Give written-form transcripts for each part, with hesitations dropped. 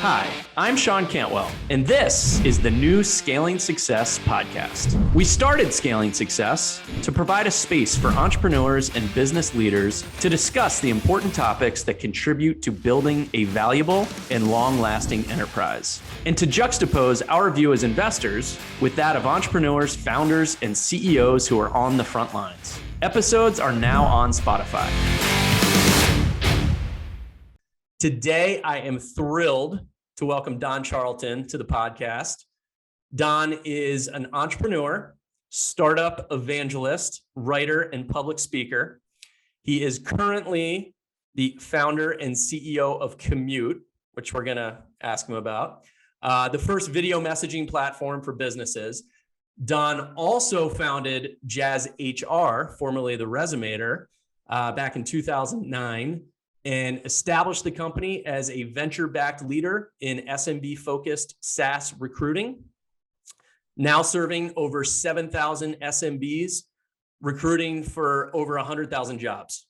Hi, I'm Sean Cantwell, and this is the new Scaling Success podcast. We started Scaling Success to provide a space for entrepreneurs and business leaders to discuss the important topics that contribute to building a valuable and long-lasting enterprise, and to juxtapose our view as investors with that of entrepreneurs, founders, and CEOs who are on the front lines. Episodes are now on Spotify. Today, I am thrilled to welcome Don Charlton to the podcast. Don is an entrepreneur, startup evangelist, writer, and public speaker. He is currently the founder and CEO of Kommute, which we're going to ask him about, the first video messaging platform for businesses. Don also founded JazzHR, formerly the Resumator, back in 2009. And established the company as a venture-backed leader in SMB-focused SaaS recruiting, now serving over 7,000 SMBs, recruiting for over 100,000 jobs.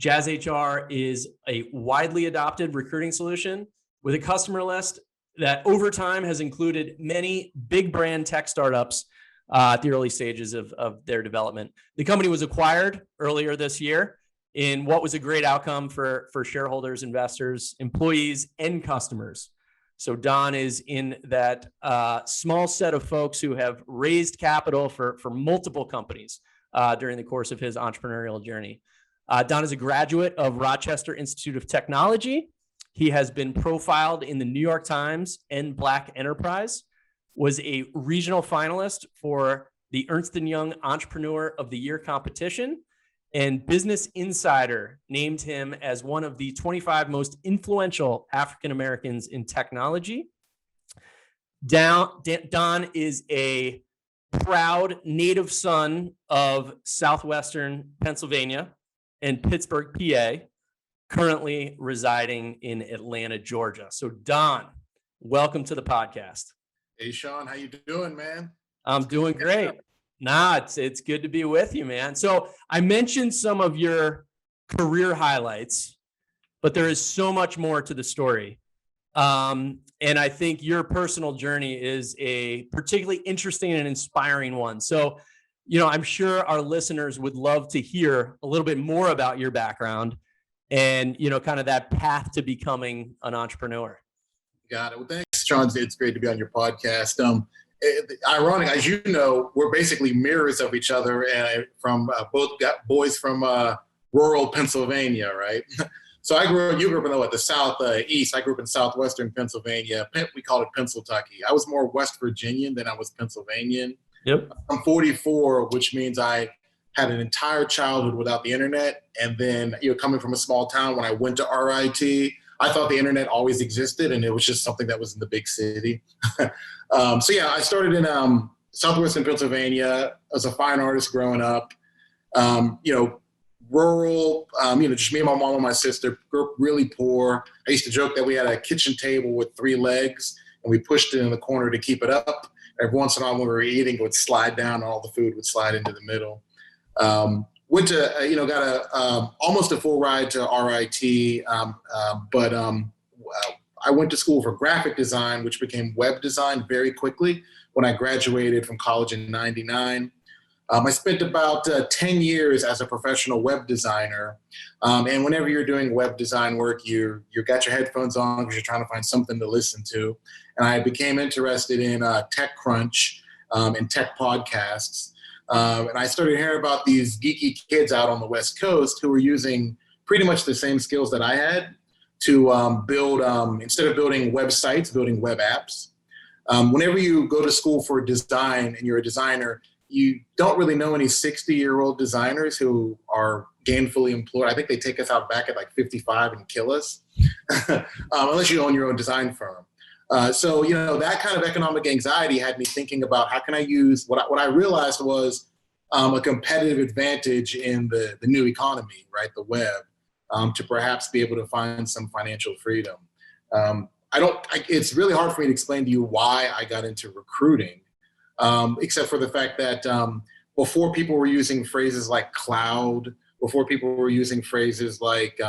JazzHR is a widely adopted recruiting solution with a customer list that over time has included many big brand tech startups at the early stages of their development. The company was acquired earlier this year in what was a great outcome for shareholders, investors, employees, and customers. So Don is in that small set of folks who have raised capital for multiple companies during the course of his entrepreneurial journey. Don is a graduate of Rochester Institute of Technology. He has been profiled in the New York Times and Black Enterprise, was a regional finalist for the Ernst and Young Entrepreneur of the Year competition, and Business Insider named him as one of the 25 most influential African-Americans in technology. Don is a proud native son of Southwestern Pennsylvania and Pittsburgh, PA, currently residing in Atlanta, Georgia. So Don, welcome to the podcast. Hey, Sean, how you doing, man? I'm doing great. Nah, it's good to be with you, man. So I mentioned some of your career highlights, but there is so much more to the story. And I think your personal journey is a particularly interesting and inspiring one. So, I'm sure our listeners would love to hear a little bit more about your background and, kind of that path to becoming an entrepreneur. Got it. Well, thanks, Sean. It's great to be on your podcast. Ironic, as you know, we're basically mirrors of each other, and both got boys from rural Pennsylvania, right? So you grew up in the southeast. I grew up in southwestern Pennsylvania. We called it Pennsyltucky. I was more West Virginian than I was Pennsylvanian. Yep. I'm 44, which means I had an entire childhood without the internet. And then, coming from a small town, when I went to RIT, I thought the internet always existed, and it was just something that was in the big city. I started in southwestern Pennsylvania as a fine artist growing up. Rural, just me and my mom and my sister, grew up really poor. I used to joke that we had a kitchen table with 3 legs, and we pushed it in the corner to keep it up. Every once in a while when we were eating, it would slide down, and all the food would slide into the middle. Went to, got almost a full ride to RIT, but I went to school for graphic design, which became web design very quickly when I graduated from college in '99. I spent about 10 years as a professional web designer. And whenever you're doing web design work, you got your headphones on because you're trying to find something to listen to. And I became interested in TechCrunch and tech podcasts. And I started hearing about these geeky kids out on the West Coast who were using pretty much the same skills that I had to build, instead of building websites, building web apps. Whenever you go to school for design and you're a designer, you don't really know any 60-year-old designers who are gainfully employed. I think they take us out back at like 55 and kill us, unless you own your own design firm. That kind of economic anxiety had me thinking about how can I use what I realized was a competitive advantage in the new economy, right? The web, to perhaps be able to find some financial freedom. It's really hard for me to explain to you why I got into recruiting, except for the fact that before people were using phrases like cloud, before people were using phrases like,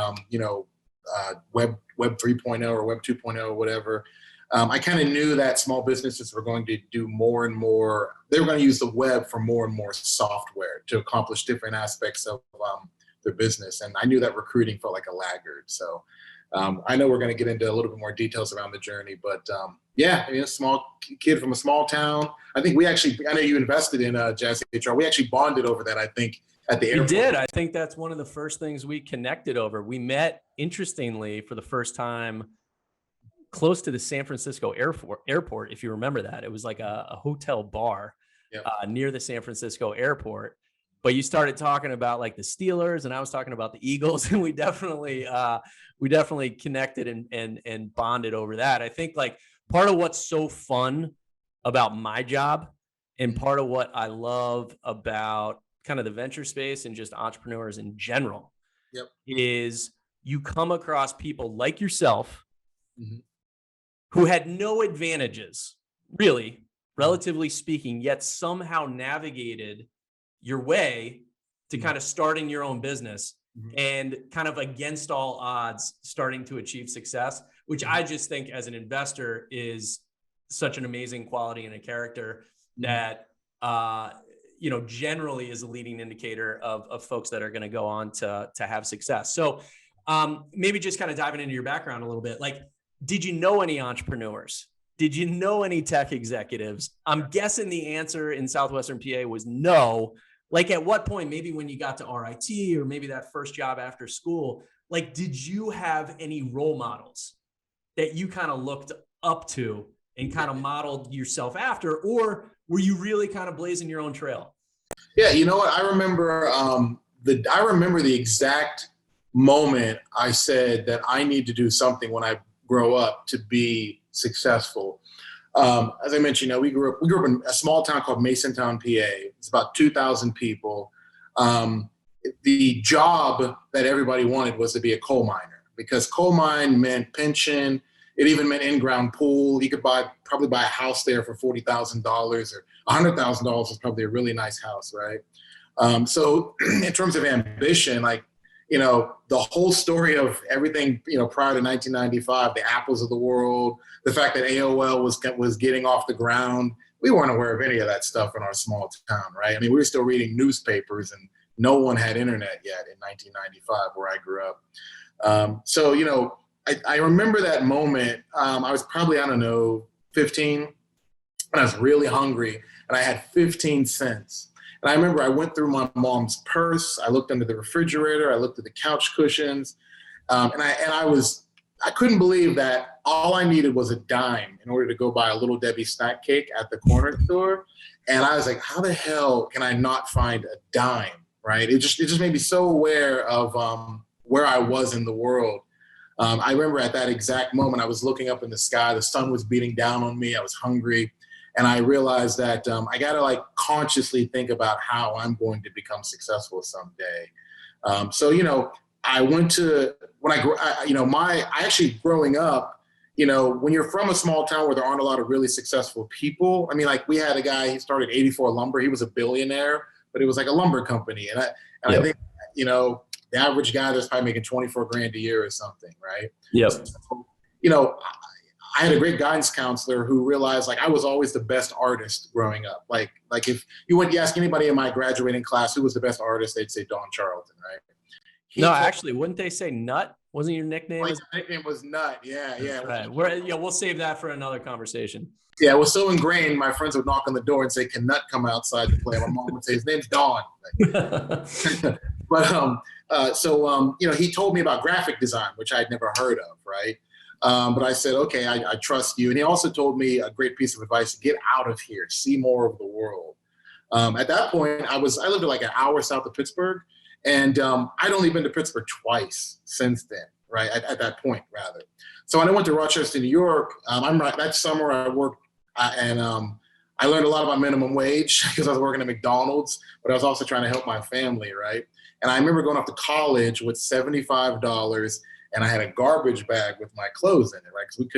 Web 3.0 or Web 2.0 or whatever. I kind of knew that small businesses were going to do more and more. They were going to use the web for more and more software to accomplish different aspects of their business. And I knew that recruiting felt like a laggard. So I know we're going to get into a little bit more details around the journey, but yeah, I mean, a small kid from a small town. I think I know you invested in JazzHR. We actually bonded over that, I think, at the airport. We did. I think that's one of the first things we connected over. We met, interestingly, for the first time close to the San Francisco airport, if you remember that. It was like a hotel bar near the San Francisco airport. But you started talking about like the Steelers, and I was talking about the Eagles, and we definitely connected and bonded over that. I think like part of what's so fun about my job, and part of what I love about kind of the venture space and just entrepreneurs in general, is you come across people like yourself who had no advantages, really, relatively speaking, yet somehow navigated your way to kind of starting your own business and kind of against all odds starting to achieve success, which I just think as an investor is such an amazing quality and a character that generally is a leading indicator of folks that are going to go on to have success. So maybe just kind of diving into your background a little bit, like, did you know any entrepreneurs? Did you know any tech executives? I'm guessing the answer in Southwestern PA was no. Like at what point, maybe when you got to RIT or maybe that first job after school, like, did you have any role models that you kind of looked up to and kind of modeled yourself after, or were you really kind of blazing your own trail? Yeah, you know what? I remember the exact moment I said that I need to do something when I grow up to be successful. As I mentioned, we grew up in a small town called Masontown, PA. It's about 2,000 people. The job that everybody wanted was to be a coal miner, because coal mine meant pension. It even meant in-ground pool. You could probably buy a house there for $40,000, or $100,000 is probably a really nice house, right? So in terms of ambition, like, the whole story of everything, prior to 1995, the Apples of the world, the fact that AOL was getting off the ground, we weren't aware of any of that stuff in our small town, right? I mean, we were still reading newspapers, and no one had internet yet in 1995 where I grew up. So, I remember that moment. I was probably, 15, and I was really hungry, and I had 15 cents. And I remember I went through my mom's purse. I looked under the refrigerator. I looked at the couch cushions, and I couldn't believe that all I needed was a dime in order to go buy a Little Debbie snack cake at the corner store. And I was like, how the hell can I not find a dime? Right? It just made me so aware of where I was in the world. I remember at that exact moment, I was looking up in the sky. The sun was beating down on me. I was hungry. And I realized that I got to consciously think about how I'm going to become successful someday. So, I went to, growing up, when you're from a small town where there aren't a lot of really successful people, I mean, we had a guy, he started 84 Lumber. He was a billionaire, but it was like a lumber company. And I think, the average guy that's probably making 24 grand a year or something, right? Yep. So, I had a great guidance counselor who realized I was always the best artist growing up. Like if you ask anybody in my graduating class who was the best artist, they'd say Don Charlton, right? Actually, wouldn't they say Nut? Wasn't your nickname? My nickname was Nut. Yeah. Right. We'll save that for another conversation. Yeah, it was so ingrained. My friends would knock on the door and say, "Can Nut come outside to play?" My mom would say, "His name's Don." But he told me about graphic design, which I'd never heard of, right? But I said, okay, I trust you. And he also told me a great piece of advice: get out of here, see more of the world. At that point, I lived an hour south of Pittsburgh, and I'd only been to Pittsburgh twice since then, right? At that point, rather. So when I went to Rochester, New York, that summer I worked, and I learned a lot about minimum wage because I was working at McDonald's, but I was also trying to help my family, right? And I remember going off to college with $75. And I had a garbage bag with my clothes in it, right? Because we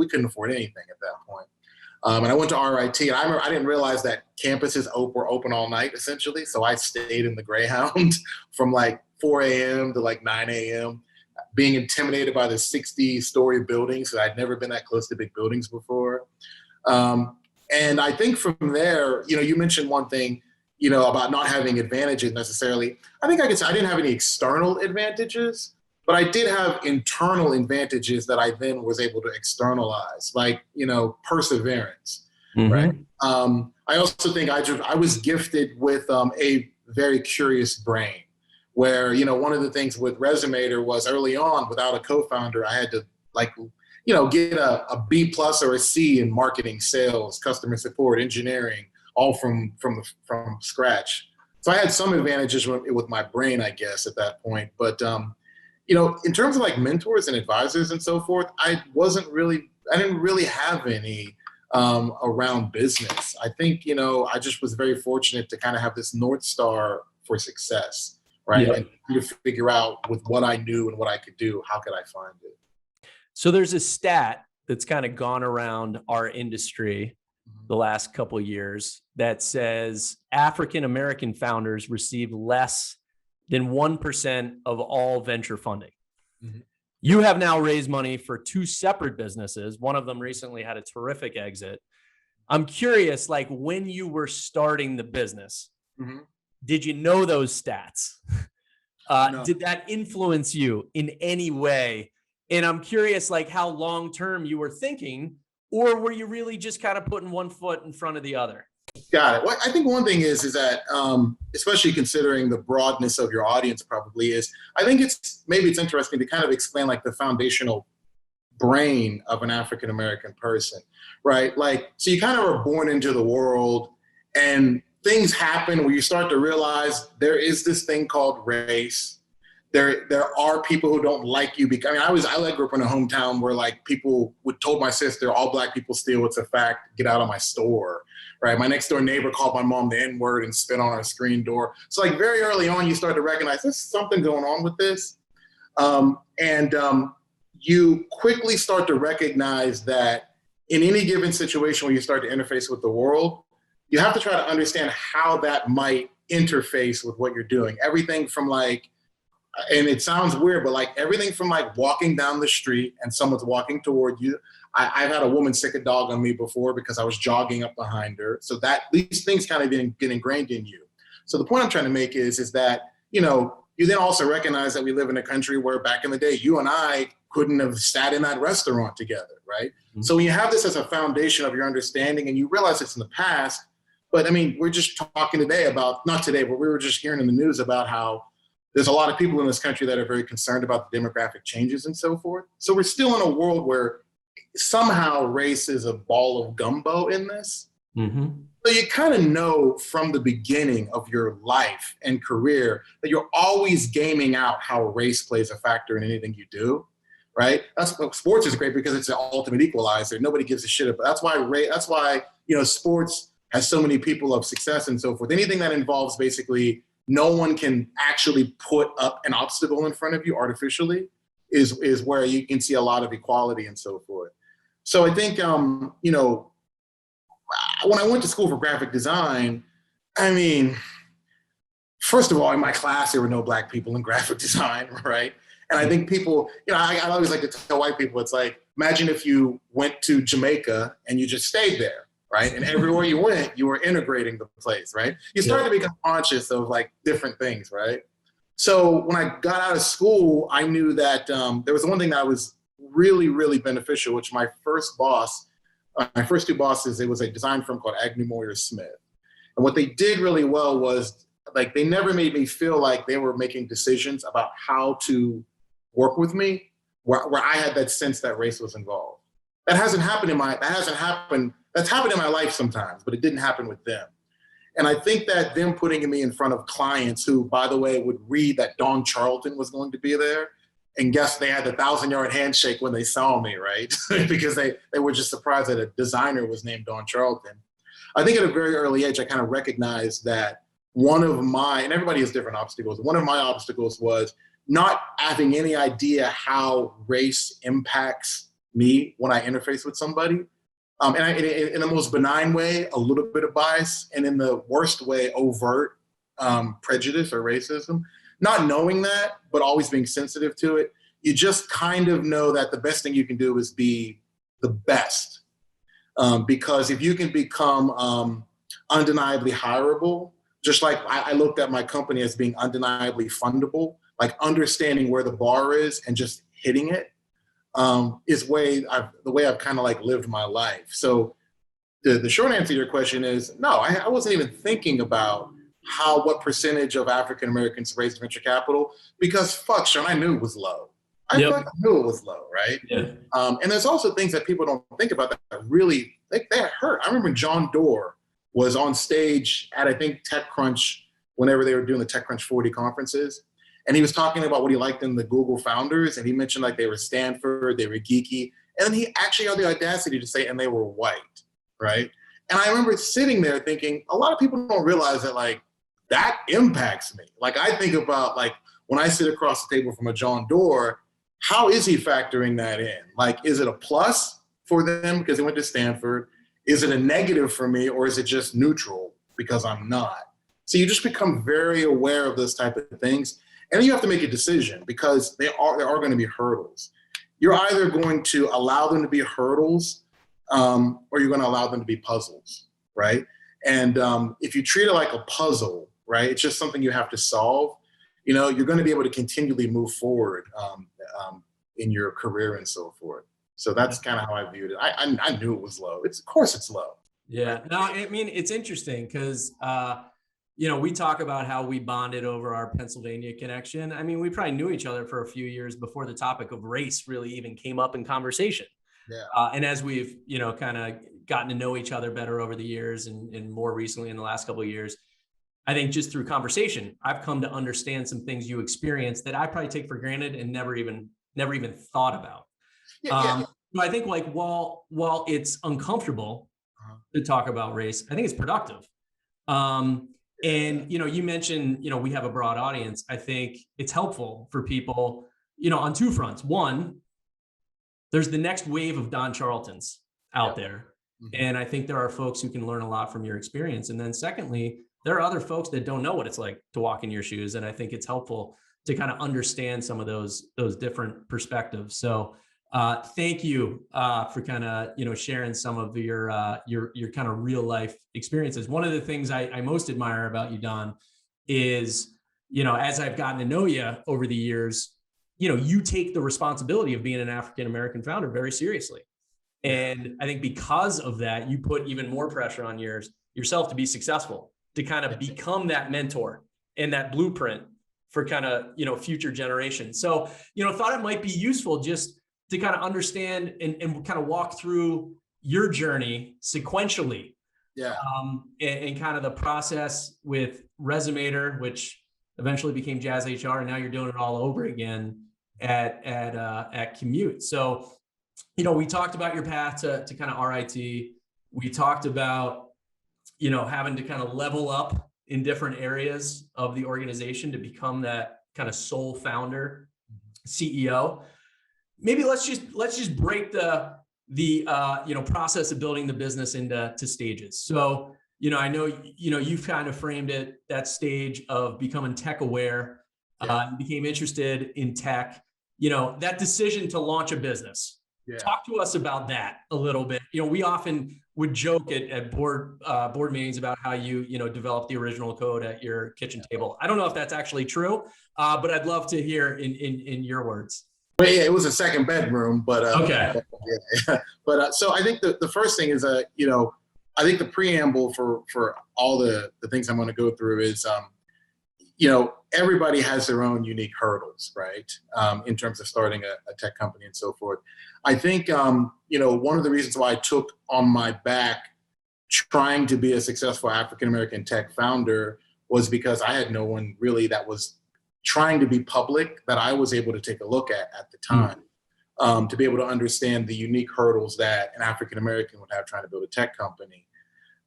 couldn't afford anything at that point. And I went to RIT, and I didn't realize that campuses were open all night, essentially. So I stayed in the Greyhound from 4 a.m. to 9 a.m. being intimidated by the 60-story buildings. I'd never been that close to big buildings before. And I think from there, you mentioned one thing, about not having advantages necessarily. I think I could say I didn't have any external advantages, but I did have internal advantages that I then was able to externalize, like, perseverance, right? I also think I was gifted with a very curious brain, where, one of the things with Resumator was early on, without a co-founder, I had to get a B plus or a C in marketing, sales, customer support, engineering, all from scratch. So I had some advantages with my brain, I guess, at that point. But, in terms of like mentors and advisors and so forth, I didn't really have any around business. I think, I just was very fortunate to kind of have this North Star for success, right? Yep. And to figure out with what I knew and what I could do, how could I find it? So there's a stat that's kind of gone around our industry the last couple of years that says African-American founders receive less than 1% of all venture funding. Mm-hmm. You have now raised money for 2 separate businesses. One of them recently had a terrific exit. I'm curious, like when you were starting the business, did you know those stats? No. Did that influence you in any way? And I'm curious, like how long-term you were thinking, or were you really just kind of putting one foot in front of the other? Got it. Well, I think one thing is that, especially considering the broadness of your audience probably is, I think it's interesting to kind of explain like the foundational brain of an African-American person, right? Like, so you kind of are born into the world and things happen where you start to realize there is this thing called race. There are people who don't like you because, I grew up in a hometown where like people told my sister, all black people steal, it's a fact, get out of my store, right? My next door neighbor called my mom the N-word and spit on our screen door. So like very early on, you start to recognize there's something going on with this. You quickly start to recognize that in any given situation where you start to interface with the world, you have to try to understand how that might interface with what you're doing. Everything from like, and it sounds weird, but like everything from like walking down the street and someone's walking toward you. I've had a woman sick a dog on me before because I was jogging up behind her. So that these things kind of get ingrained in you. So the point I'm trying to make is that, you then also recognize that we live in a country where back in the day, you and I couldn't have sat in that restaurant together, right? Mm-hmm. So when you have this as a foundation of your understanding and you realize it's in the past, but we're just talking today about, not today, but we were just hearing in the news about how there's a lot of people in this country that are very concerned about the demographic changes and so forth. So we're still in a world where somehow race is a ball of gumbo in this. Mm-hmm. So you kind of know from the beginning of your life and career that you're always gaming out how race plays a factor in anything you do, right? Sports is great because it's an ultimate equalizer. Nobody gives a shit about. That's why sports has so many people of success and so forth. Anything that involves basically no one can actually put up an obstacle in front of you artificially is where you can see a lot of equality and so forth. So I think, when I went to school for graphic design, first of all, in my class, there were no black people in graphic design, right? And I think people, I always like to tell white people, it's like, imagine if you went to Jamaica and you just stayed there. Right. And everywhere you went, you were integrating the place. Right. You start to become conscious of like different things. Right. So when I got out of school, I knew that there was one thing that was really, really beneficial, which my first 2 bosses, it was a design firm called Agnew Moyer Smith. And what they did really well was like they never made me feel like they were making decisions about how to work with me where I had that sense that race was involved. That's happened in my life sometimes, but it didn't happen with them. And I think that them putting me in front of clients who, by the way, would read that Don Charlton was going to be there, and guess they had the 1,000-yard handshake when they saw me, right? Because they were just surprised that a designer was named Don Charlton. I think at a very early age, I kind of recognized that and everybody has different obstacles. One of my obstacles was not having any idea how race impacts me when I interface with somebody. And in the most benign way, a little bit of bias, and in the worst way, overt prejudice or racism. Not knowing that, but always being sensitive to it. you just kind of know that the best thing you can do is be the best. Because if you can become undeniably hireable, just like I looked at my company as being undeniably fundable, like understanding where the bar is and just hitting it, is the way I've kind of like lived my life. So the short answer to your question is no, I wasn't even thinking about what percentage of African Americans raised venture capital, because fuck, Sean, I knew it was low. I fucking knew it was low, right? Yeah. And there's also things that people don't think about that really, they hurt. I remember John Doerr was on stage at, I think, TechCrunch, whenever they were doing the TechCrunch 40 conferences. And he was talking about what he liked in the Google founders. And he mentioned like they were Stanford, they were geeky. And then he actually had the audacity to say, and they were white, right? And I remember sitting there thinking, a lot of people don't realize that like, that impacts me. Like I think about like, when I sit across the table from a John Doerr, how is he factoring that in? Like, is it a plus for them because they went to Stanford? Is it a negative for me, or is it just neutral because I'm not? So you just become very aware of those type of things. And then you have to make a decision, because there are going to be hurdles. You're either going to allow them to be hurdles, or you're going to allow them to be puzzles, right? And if you treat it like a puzzle, right, it's just something you have to solve, you know, you're going to be able to continually move forward in your career and so forth. So that's kind of how I viewed it. I knew it was low. Of course it's low. Yeah. No, I mean, it's interesting because, you know, we talk about how we bonded over our Pennsylvania connection. I mean, we probably knew each other for a few years before the topic of race really even came up in conversation. Yeah. And as we've, you know, kind of gotten to know each other better over the years and more recently in the last couple of years, I think just through conversation, I've come to understand some things you experience that I probably take for granted and never even thought about. Yeah. So I think like while it's uncomfortable to talk about race, I think it's productive. And you know, you mentioned, you know, we have a broad audience. I think it's helpful for people, you know, on two fronts. One, there's the next wave of Don Charltons out there. And I think there are folks who can learn a lot from your experience. And then secondly, there are other folks that don't know what it's like to walk in your shoes. And I think it's helpful to kind of understand some of those different perspectives. So thank you for kind of, you know, sharing some of your kind of real life experiences. One of the things I most admire about you, Don, is, you know, as I've gotten to know you over the years, you know, you take the responsibility of being an African-American founder very seriously. And I think because of that, you put even more pressure on yourself to be successful, to kind of become that mentor and that blueprint for kind of, you know, future generations. So, you know, thought it might be useful just to kind of understand and kind of walk through your journey sequentially. Yeah. And kind of the process with Resumator, which eventually became JazzHR, and now you're doing it all over again at Kommute. So, you know, we talked about your path to kind of RIT. We talked about, you know, having to kind of level up in different areas of the organization to become that kind of sole founder, CEO. Maybe let's just break the you know, process of building the business into stages. So, you know, I know, you know, you've kind of framed it, that stage of becoming tech aware, became interested in tech, you know, that decision to launch a business. Yeah. Talk to us about that a little bit. You know, we often would joke at board meetings about how you know, developed the original code at your kitchen table. I don't know if that's actually true, but I'd love to hear in your words. Well, yeah, it was a second bedroom, but okay. But so I think the first thing is you know, I think the preamble for all the things I'm going to go through is you know, everybody has their own unique hurdles, right? In terms of starting a tech company and so forth. I think, you know, one of the reasons why I took on my back trying to be a successful African-American tech founder was because I had no one really that was trying to be public that I was able to take a look at the time, to be able to understand the unique hurdles that an African-American would have trying to build a tech company.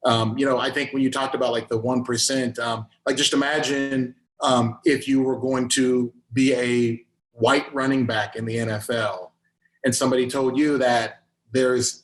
You know, I think when you talked about like the 1%, like just imagine if you were going to be a white running back in the NFL and somebody told you that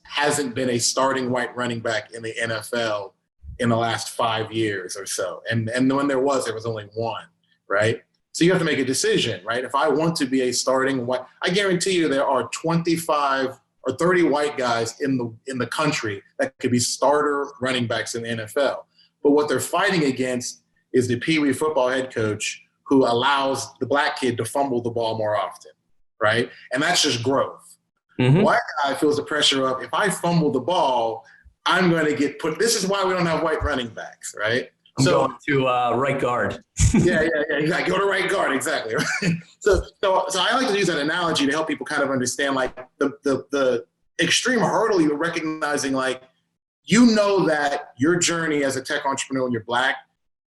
hasn't been a starting white running back in the NFL in the last 5 years or so. And when there was only one, right? So you have to make a decision, right? If I want to be a starting white, I guarantee you there are 25 or 30 white guys in the country that could be starter running backs in the NFL. But what they're fighting against is the Pee Wee football head coach who allows the black kid to fumble the ball more often, right? And that's just growth. Mm-hmm. White guy feels the pressure of, if I fumble the ball, I'm going to get put. This is why we don't have white running backs, right? I'm going to right guard. yeah. Exactly. Go to right guard, exactly. Right? So I like to use that analogy to help people kind of understand, like, the extreme hurdle you're recognizing, like, you know that your journey as a tech entrepreneur when you're black,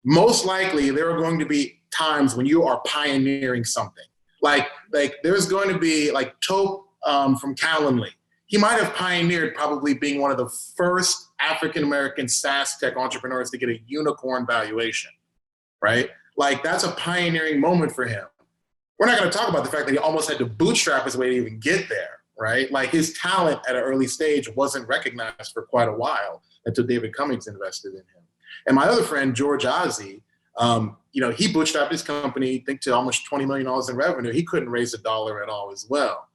most likely there are going to be times when you are pioneering something. Like there's going to be, like, Tope from Calendly. He might have pioneered probably being one of the first African-American SaaS tech entrepreneurs to get a unicorn valuation, right? Like, that's a pioneering moment for him. We're not going to talk about the fact that he almost had to bootstrap his way to even get there, right? Like, his talent at an early stage wasn't recognized for quite a while until David Cummings invested in him. And my other friend, George Ozzie, he bootstrapped his company, I think, to almost $20 million in revenue. He couldn't raise a dollar at all as well.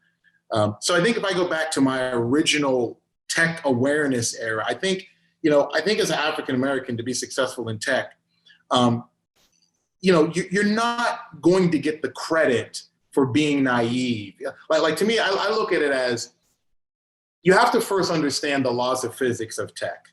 So I think if I go back to my original tech awareness era, I think as an African-American, to be successful in tech, you're not going to get the credit for being naive. Like to me, I look at it as, you have to first understand the laws of physics of tech,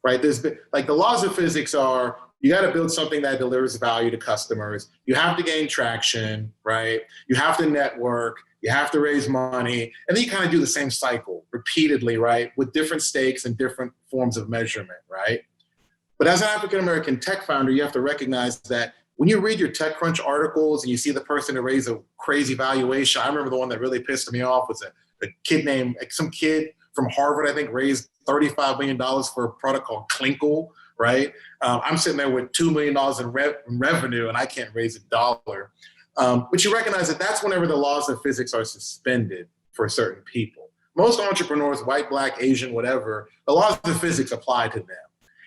right? The laws of physics are, you got to build something that delivers value to customers. You have to gain traction, right? You have to network. You have to raise money. And then you kind of do the same cycle repeatedly, right? With different stakes and different forms of measurement, right? But as an African-American tech founder, you have to recognize that when you read your TechCrunch articles and you see the person who raised a crazy valuation, I remember the one that really pissed me off was some kid from Harvard, I think, raised $35 million for a product called Klinkle, right? I'm sitting there with $2 million in revenue and I can't raise a dollar. But you recognize that that's whenever the laws of physics are suspended for certain people. Most entrepreneurs, white, black, Asian, whatever, the laws of physics apply to them.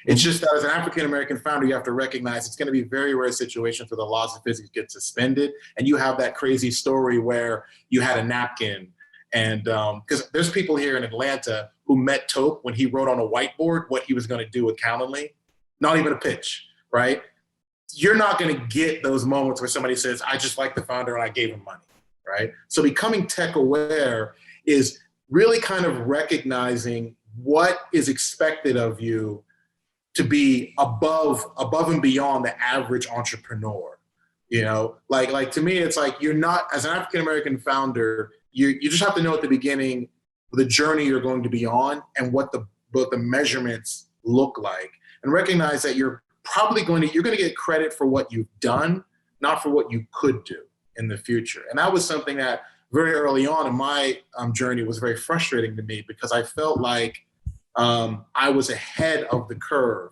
It's just that as an African-American founder, you have to recognize it's going to be very rare situations where the laws of physics get suspended. And you have that crazy story where you had a napkin. And because there's people here in Atlanta who met Tope when he wrote on a whiteboard what he was going to do with Calendly. Not even a pitch, right? You're not going to get those moments where somebody says, I just like the founder and I gave him money, right? So becoming tech aware is really kind of recognizing what is expected of you to be above and beyond the average entrepreneur. Like to me, it's like, you're not, as an African-American founder, you just have to know at the beginning the journey you're going to be on and what the measurements look like, and recognize that you're going to get credit for what you've done, not for what you could do in the future. And that was something that very early on in my journey was very frustrating to me, because I felt like I was ahead of the curve.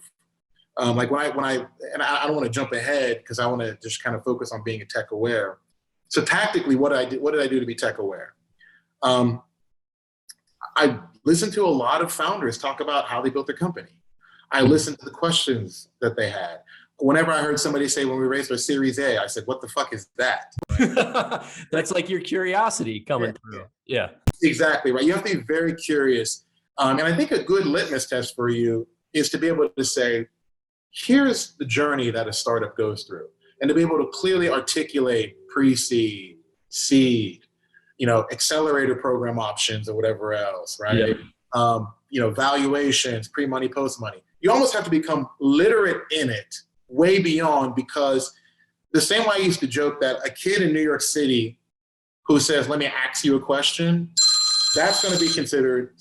Like when I don't want to jump ahead because I want to just kind of focus on being a tech aware. So tactically, what did I do to be tech aware? I listened to a lot of founders talk about how they built their company. I listened to the questions that they had. Whenever I heard somebody say, when we raised our Series A, I said, what the fuck is that? That's like your curiosity coming through. Yeah. Exactly, right? You have to be very curious. And I think a good litmus test for you is to be able to say, here's the journey that a startup goes through. And to be able to clearly articulate pre-seed, seed, accelerator program options or whatever else, right? Yeah. Valuations, pre-money, post-money. You almost have to become literate in it way beyond, because the same way I used to joke that a kid in New York City who says, let me ask you a question, that's going to be considered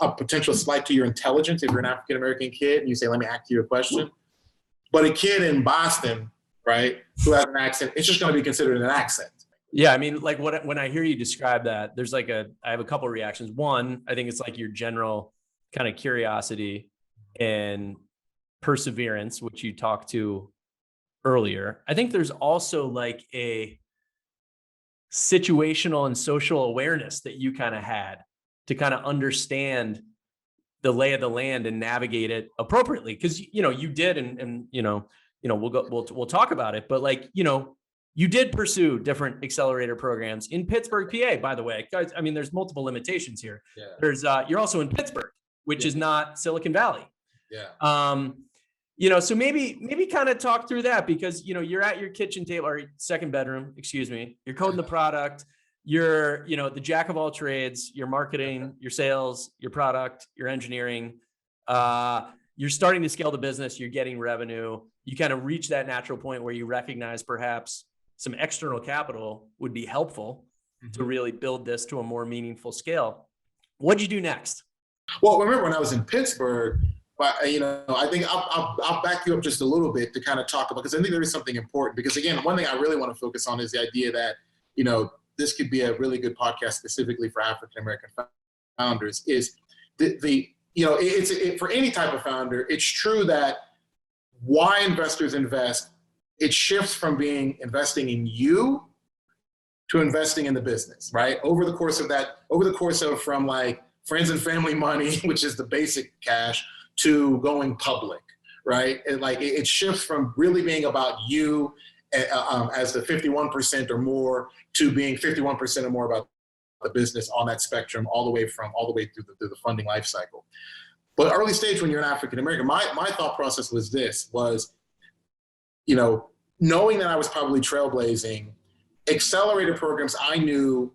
a potential slight to your intelligence if you're an African-American kid and you say, let me ask you a question. But a kid in Boston, right, who has an accent, it's just going to be considered an accent. Yeah, I mean, like when I hear you describe that, there's I have a couple of reactions. One, I think it's like your general kind of curiosity and perseverance, which you talked to earlier. I think there's also like a situational and social awareness that you kind of had to kind of understand the lay of the land and navigate it appropriately. Because, you did, and we'll talk about it, but like, you did pursue different accelerator programs in Pittsburgh, PA, by the way, guys. I mean, there's multiple limitations here. Yeah. You're also in Pittsburgh, which is not Silicon Valley. Yeah. So maybe kind of talk through that, because, you're at your kitchen table or second bedroom, excuse me, you're coding the product, you're, the jack of all trades, your marketing, your sales, your product, your engineering, you're starting to scale the business, you're getting revenue, you kind of reach that natural point where you recognize perhaps some external capital would be helpful to really build this to a more meaningful scale. What'd you do next? Well, remember when I was in Pittsburgh, but I think I'll back you up just a little bit to kind of talk about, because I think there is something important. Because again, one thing I really want to focus on is the idea that this could be a really good podcast specifically for African American founders. Is for any type of founder, it's true that why investors invest, it shifts from investing in you to investing in the business, right? Over the course of from like friends and family money, which is the basic cash, to going public, right? And like it shifts from really being about you as the 51% or more to being 51% or more about the business on that spectrum, all the way through the funding life cycle. But early stage, when you're an African American, my thought process was knowing that I was probably trailblazing, accelerator programs, I knew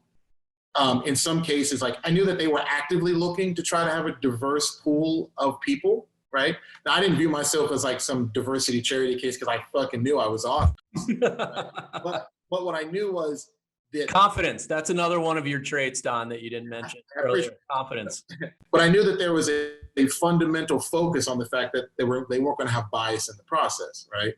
in some cases, like I knew that they were actively looking to try to have a diverse pool of people, right? Now, I didn't view myself as like some diversity charity case because I fucking knew I was off. But what I knew was that confidence. That's another one of your traits, Don, that you didn't mention earlier. Confidence. But I knew that there was a fundamental focus on the fact that they weren't going to have bias in the process, right?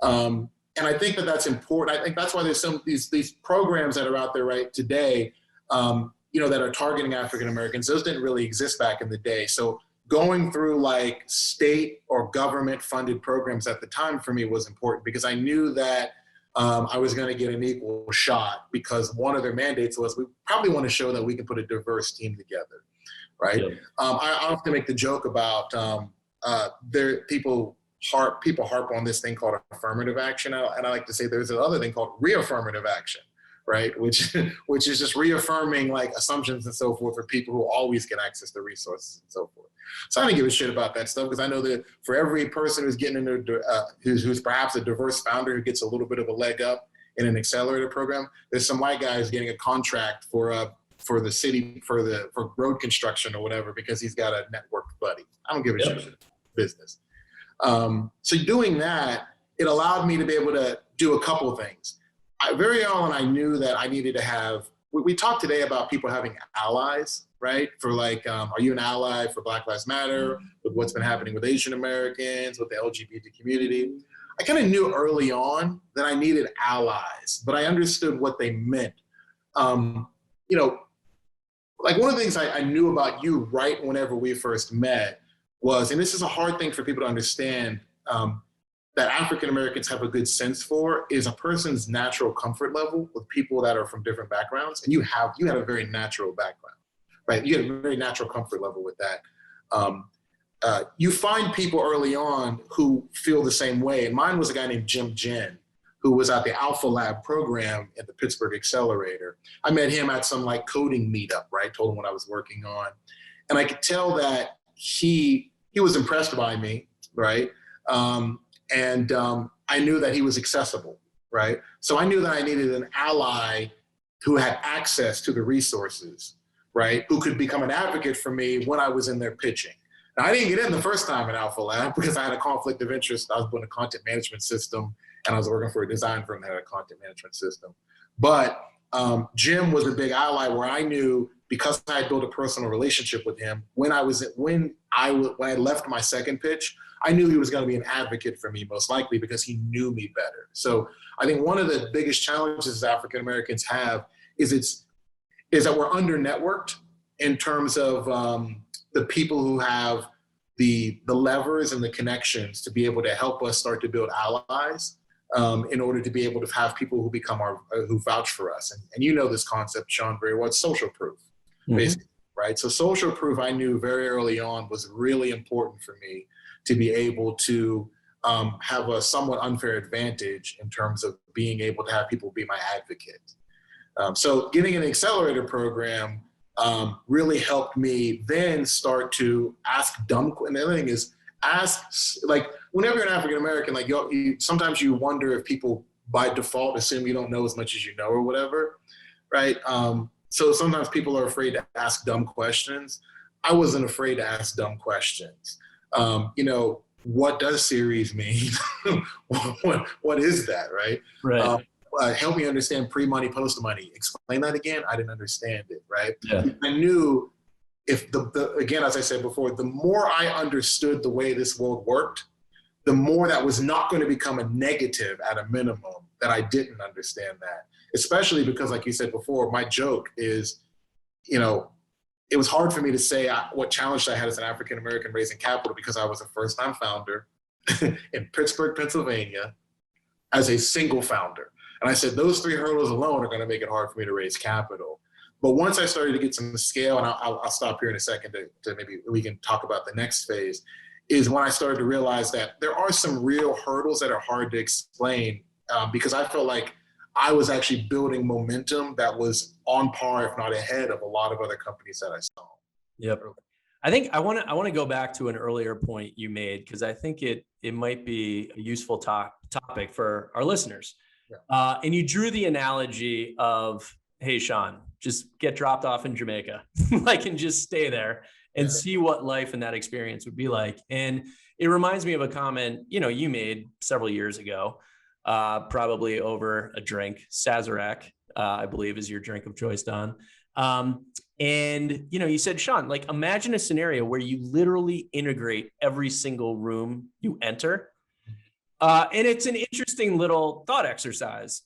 And I think that that's important. I think that's why there's some these programs that are out there right today, that are targeting African Americans. Those didn't really exist back in the day. So going through like state or government funded programs at the time for me was important, because I knew that I was going to get an equal shot, because one of their mandates was we probably want to show that we can put a diverse team together, right? Yeah. I often make the joke about people harp on this thing called affirmative action, and I like to say there's another thing called reaffirmative action, right? Which is just reaffirming like assumptions and so forth for people who always get access to resources and so forth. So I don't give a shit about that stuff, because I know that for every person who's getting into who's perhaps a diverse founder who gets a little bit of a leg up in an accelerator program, there's some white guy who's getting a contract for the city for road construction or whatever because he's got a networked buddy. I don't give a shit. Business. So doing that, it allowed me to be able to do a couple of things. Very early on, I knew that I needed to have. We talked today about people having allies, right? For like, are you an ally for Black Lives Matter, with what's been happening with Asian Americans, with the LGBT community? I kind of knew early on that I needed allies, but I understood what they meant. Like one of the things I knew about you right whenever we first met was, and this is a hard thing for people to understand, that African Americans have a good sense for, is a person's natural comfort level with people that are from different backgrounds. And you had a very natural background, right? You had a very natural comfort level with that. You find people early on who feel the same way. And mine was a guy named Jim Jen, who was at the Alpha Lab program at the Pittsburgh Accelerator. I met him at some like coding meetup, right? Told him what I was working on. And I could tell that he was impressed by me, right? I knew that he was accessible, right? So I knew that I needed an ally who had access to the resources, right? Who could become an advocate for me when I was in there pitching. Now, I didn't get in the first time at Alpha Lab because I had a conflict of interest. I was building a content management system, and I was working for a design firm that had a content management system. But Jim was a big ally where I knew, because I had built a personal relationship with him, when I left my second pitch, I knew he was going to be an advocate for me, most likely because he knew me better. So I think one of the biggest challenges African Americans have is that we're under-networked in terms of the people who have the levers and the connections to be able to help us start to build allies in order to be able to have people who vouch for us. And you know this concept, Sean, very well. It's social proof, basically, right? So social proof, I knew very early on, was really important for me to be able to have a somewhat unfair advantage in terms of being able to have people be my advocate. So getting an accelerator program really helped me then start to ask dumb questions. And the other thing is like, whenever you're an African-American, like sometimes you wonder if people by default assume you don't know as much as you know or whatever, right? So sometimes people are afraid to ask dumb questions. I wasn't afraid to ask dumb questions. What does series mean? what is that, right? Right. Help me understand pre-money, post-money. Explain that again. I didn't understand it, right? Yeah. I knew if again, as I said before, the more I understood the way this world worked, the more that was not going to become a negative at a minimum that I didn't understand that. Especially because, like you said before, my joke is, it was hard for me to say what challenge I had as an African-American raising capital because I was a first-time founder in Pittsburgh, Pennsylvania, as a single founder. And I said, those 3 hurdles alone are going to make it hard for me to raise capital. But once I started to get some scale, and I'll stop here in a second to maybe we can talk about the next phase, is when I started to realize that there are some real hurdles that are hard to explain because I felt like I was actually building momentum that was on par, if not ahead, of a lot of other companies that I saw. Yep. I think I want to go back to an earlier point you made because I think it might be a useful topic for our listeners. Yeah. And you drew the analogy of, hey, Sean, just get dropped off in Jamaica, and just stay there and see what life and that experience would be like. And it reminds me of a comment, you made several years ago, probably over a drink. Sazerac, I believe, is your drink of choice, Don. And, you said, Sean, like, imagine a scenario where you literally integrate every single room you enter. And it's an interesting little thought exercise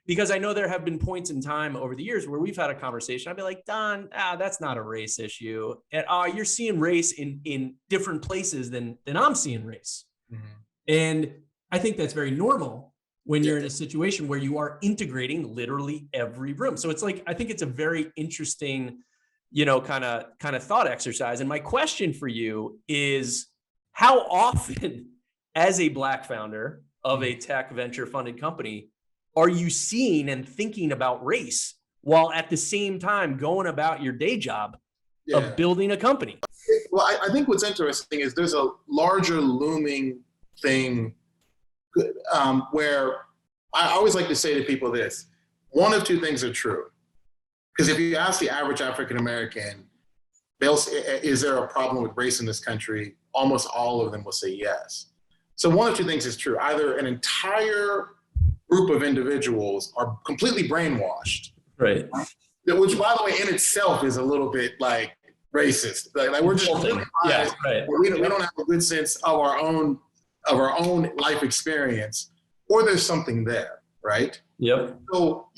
because I know there have been points in time over the years where we've had a conversation. I'd be like, Don, that's not a race issue. And you're seeing race in different places than I'm seeing race. Mm-hmm. And I think that's very normal when you're in a situation where you are integrating literally every room. So it's like, I think it's a very interesting, kind of thought exercise. And my question for you is, how often as a Black founder of a tech venture funded company, are you seeing and thinking about race while at the same time going about your day job of building a company? Well, I think what's interesting is there's a larger looming thing where I always like to say to people this: one of two things are true. Because if you ask the average African-American, is there a problem with race in this country? Almost all of them will say yes. So one of two things is true. Either an entire group of individuals are completely brainwashed. Right. Which, by the way, in itself is a little bit like racist. Like we're just right. We don't have a good sense of our own life experience, or there's something there, right? Yep. So,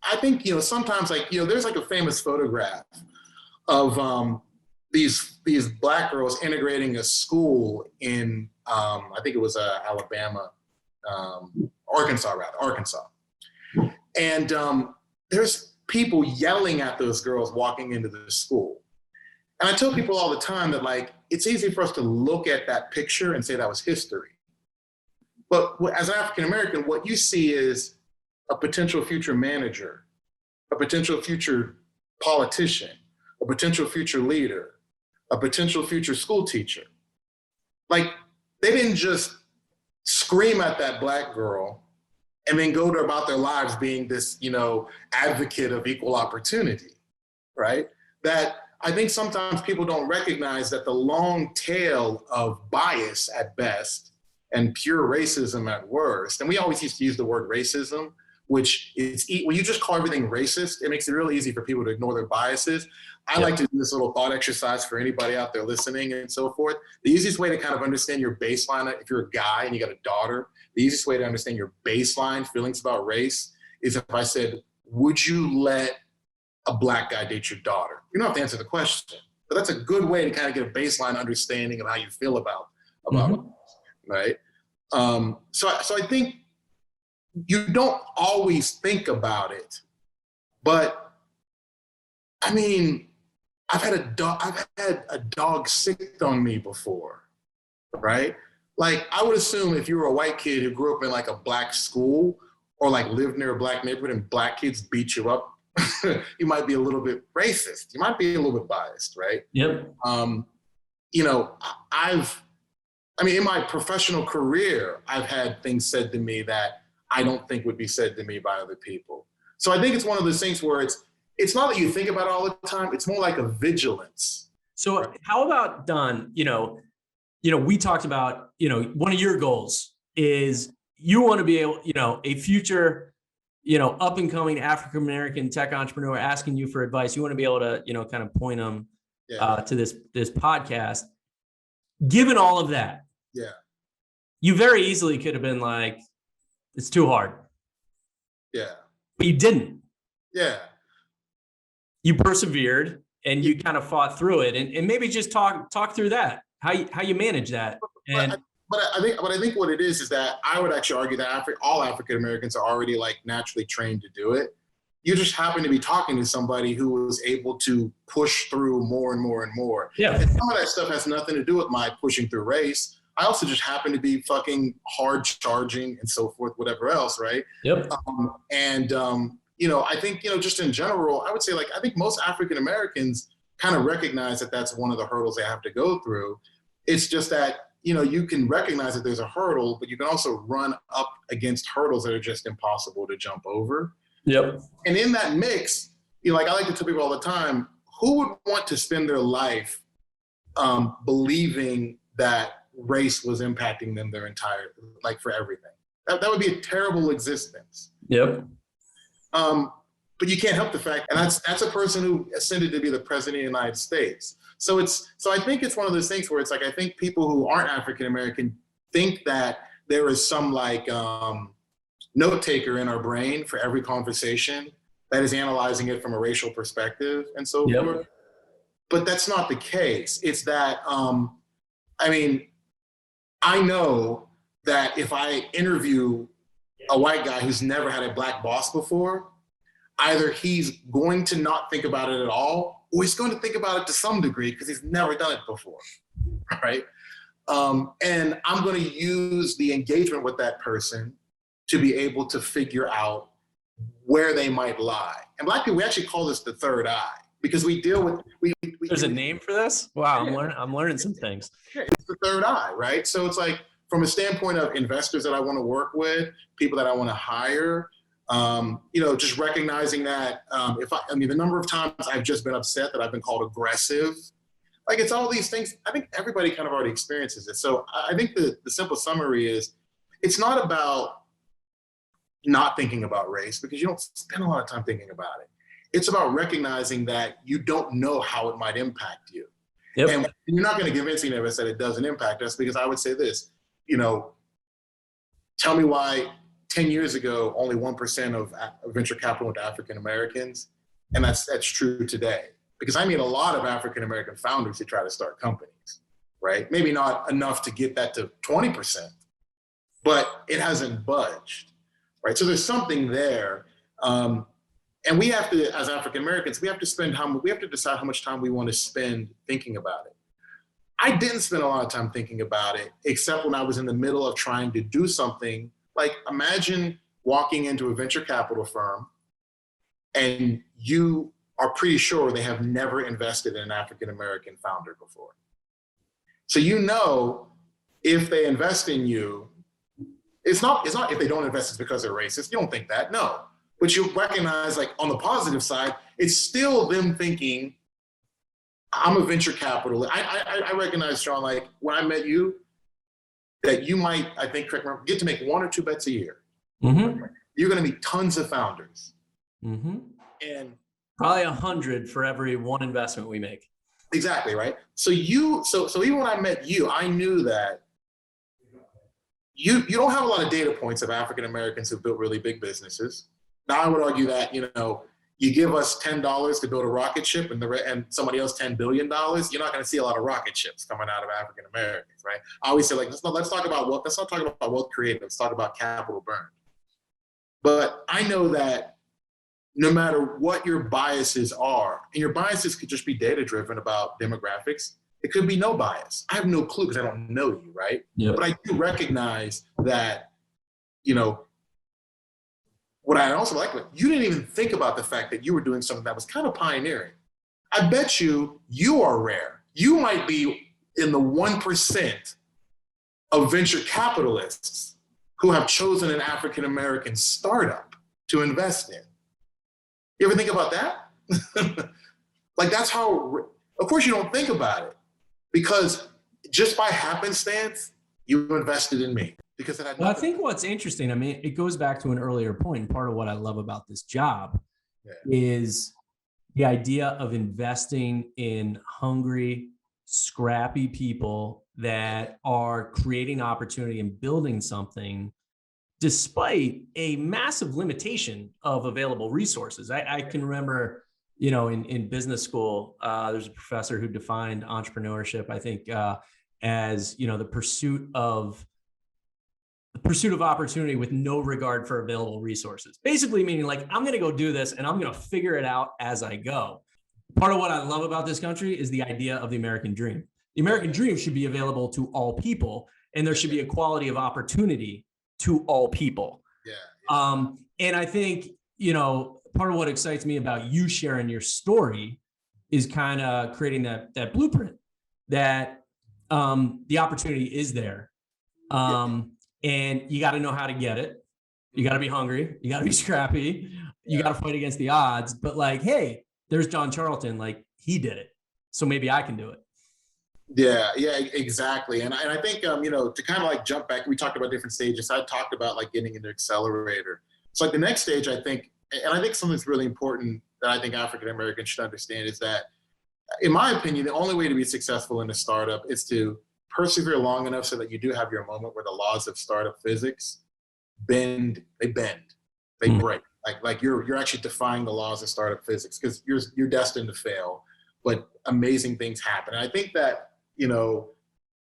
I think, sometimes there's like a famous photograph of these Black girls integrating a school in, I think it was Alabama, Arkansas. And there's people yelling at those girls walking into the school. And I tell people all the time that it's easy for us to look at that picture and say that was history. But as an African-American, what you see is a potential future manager, a potential future politician, a potential future leader, a potential future school teacher. They didn't just scream at that Black girl and then go about their lives being this, advocate of equal opportunity, right? That I think sometimes people don't recognize that the long tail of bias at best and pure racism at worst, and we always used to use the word racism, which is, when you just call everything racist, it makes it really easy for people to ignore their biases. I like to do this little thought exercise for anybody out there listening and so forth. The easiest way to kind of understand your baseline, if you're a guy and you got a daughter, the easiest way to understand your baseline feelings about race is if I said, would you let a Black guy date your daughter? You don't have to answer the question, but that's a good way to kind of get a baseline understanding of how you feel about it, right? So I think you don't always think about it, but I mean, I've had a dog sick on me before, right? Like, I would assume if you were a white kid who grew up in like a black school or like lived near a black neighborhood and black kids beat you up, you might be a little bit racist. You might be a little bit biased, right? Yep. You know, I mean, in my professional career, I've had things said to me that I don't think would be said to me by other people. So I think it's one of those things where it's not that you think about it all the time. It's more like a vigilance. So how about, Don, we talked about, one of your goals is you want to be able, a future, up and coming African-American tech entrepreneur asking you for advice. You want to be able to, kind of point them to this podcast. Given all of that, you very easily could have been like, it's too hard. Yeah. But you didn't. Yeah. You persevered and you kind of fought through it. And maybe just talk through that, how you manage that. But I think what it is that I would actually argue that all African Americans are already like naturally trained to do it. You just happen to be talking to somebody who was able to push through more and more and more. Yeah. And some of that stuff has nothing to do with my pushing through race. I also just happen to be fucking hard charging and so forth, whatever else, right? Yep. I think, just in general, I would say I think most African Americans kind of recognize that that's one of the hurdles they have to go through. It's just that, you can recognize that there's a hurdle, but you can also run up against hurdles that are just impossible to jump over. Yep. And in that mix, I like to tell people all the time, who would want to spend their life believing that race was impacting them their entire, for everything? That would be a terrible existence. Yep. But you can't help the fact, and that's a person who ascended to be the president of the United States. So I think it's one of those things where it's I think people who aren't African American think that there is some note taker in our brain for every conversation that is analyzing it from a racial perspective and so forth. But that's not the case. It's that, I know that if I interview a white guy who's never had a black boss before, either he's going to not think about it at all, or he's going to think about it to some degree because he's never done it before, right? And I'm going to use the engagement with that person to be able to figure out where they might lie. And Black people, we actually call this the third eye because we deal with. There's a name for this? Wow, I'm learning some things. It's the third eye, right? So it's from a standpoint of investors that I want to work with, people that I want to hire, just recognizing that the number of times I've just been upset that I've been called aggressive, it's all these things. I think everybody kind of already experiences it. So I think the simple summary is it's not about not thinking about race because you don't spend a lot of time thinking about it. It's about recognizing that you don't know how it might impact you. Yep. And you're not going to convince any of us that it doesn't impact us because I would say this, tell me why 10 years ago, only 1% of venture capital went to African Americans. And that's true today. Because I meet a lot of African American founders who try to start companies, right? Maybe not enough to get that to 20%, but it hasn't budged, right? So there's something there. And we have to, as African Americans, we have to decide how much time we want to spend thinking about it. I didn't spend a lot of time thinking about it, except when I was in the middle of trying to do something. Imagine walking into a venture capital firm and you are pretty sure they have never invested in an African American founder before. So if they invest in you, it's not if they don't invest, it's because they're racist. You don't think that, no. But you recognize, on the positive side, it's still them thinking, I'm a venture capitalist. I recognize, Sean, when I met you, that you might, I think, get to make 1 or 2 bets a year. Mm-hmm. You're going to meet tons of founders. Mm-hmm. And probably 100 for every one investment we make. Exactly, right? So even when I met you, I knew that you don't have a lot of data points of African Americans who built really big businesses. Now I would argue that, you give us $10 to build a rocket ship and somebody else $10 billion, you're not going to see a lot of rocket ships coming out of African Americans, right? I always say let's talk about wealth. Let's not talk about wealth created. Let's talk about capital burned. But I know that no matter what your biases are, and your biases could just be data driven about demographics. It could be no bias. I have no clue because I don't know you, right? Yep. But I do recognize that, what I also like, you didn't even think about the fact that you were doing something that was kind of pioneering. I bet you are rare. You might be in the 1% of venture capitalists who have chosen an African-American startup to invest in. You ever think about that? Like that's how, of course you don't think about it because just by happenstance, you invested in me. Because it had well, I think what's interesting, I mean, it goes back to an earlier point. Part of what I love about this job is the idea of investing in hungry, scrappy people that are creating opportunity and building something despite a massive limitation of available resources. I can remember, in business school, there's a professor who defined entrepreneurship, I think, as, the pursuit of opportunity with no regard for available resources. Basically meaning like, I'm going to go do this and I'm going to figure it out as I go. Part of what I love about this country is the idea of the American dream. The American dream should be available to all people, and there should be equality of opportunity to all people. And I think, part of what excites me about you sharing your story is kind of creating that blueprint that the opportunity is there. And you got to know how to get it. You got to be hungry. You got to be scrappy. You got to fight against the odds. But like, hey, there's Don Charlton. Like he did it. So maybe I can do it. Yeah, exactly. And I think, to kind of like jump back, we talked about different stages. I talked about like getting into accelerator. So like the next stage, I think, and I think something that's really important that I think African-Americans should understand is that, in my opinion, the only way to be successful in a startup is to persevere long enough so that you do have your moment where the laws of startup physics they break. Like you're actually defying the laws of startup physics because you're destined to fail, but amazing things happen. And I think that,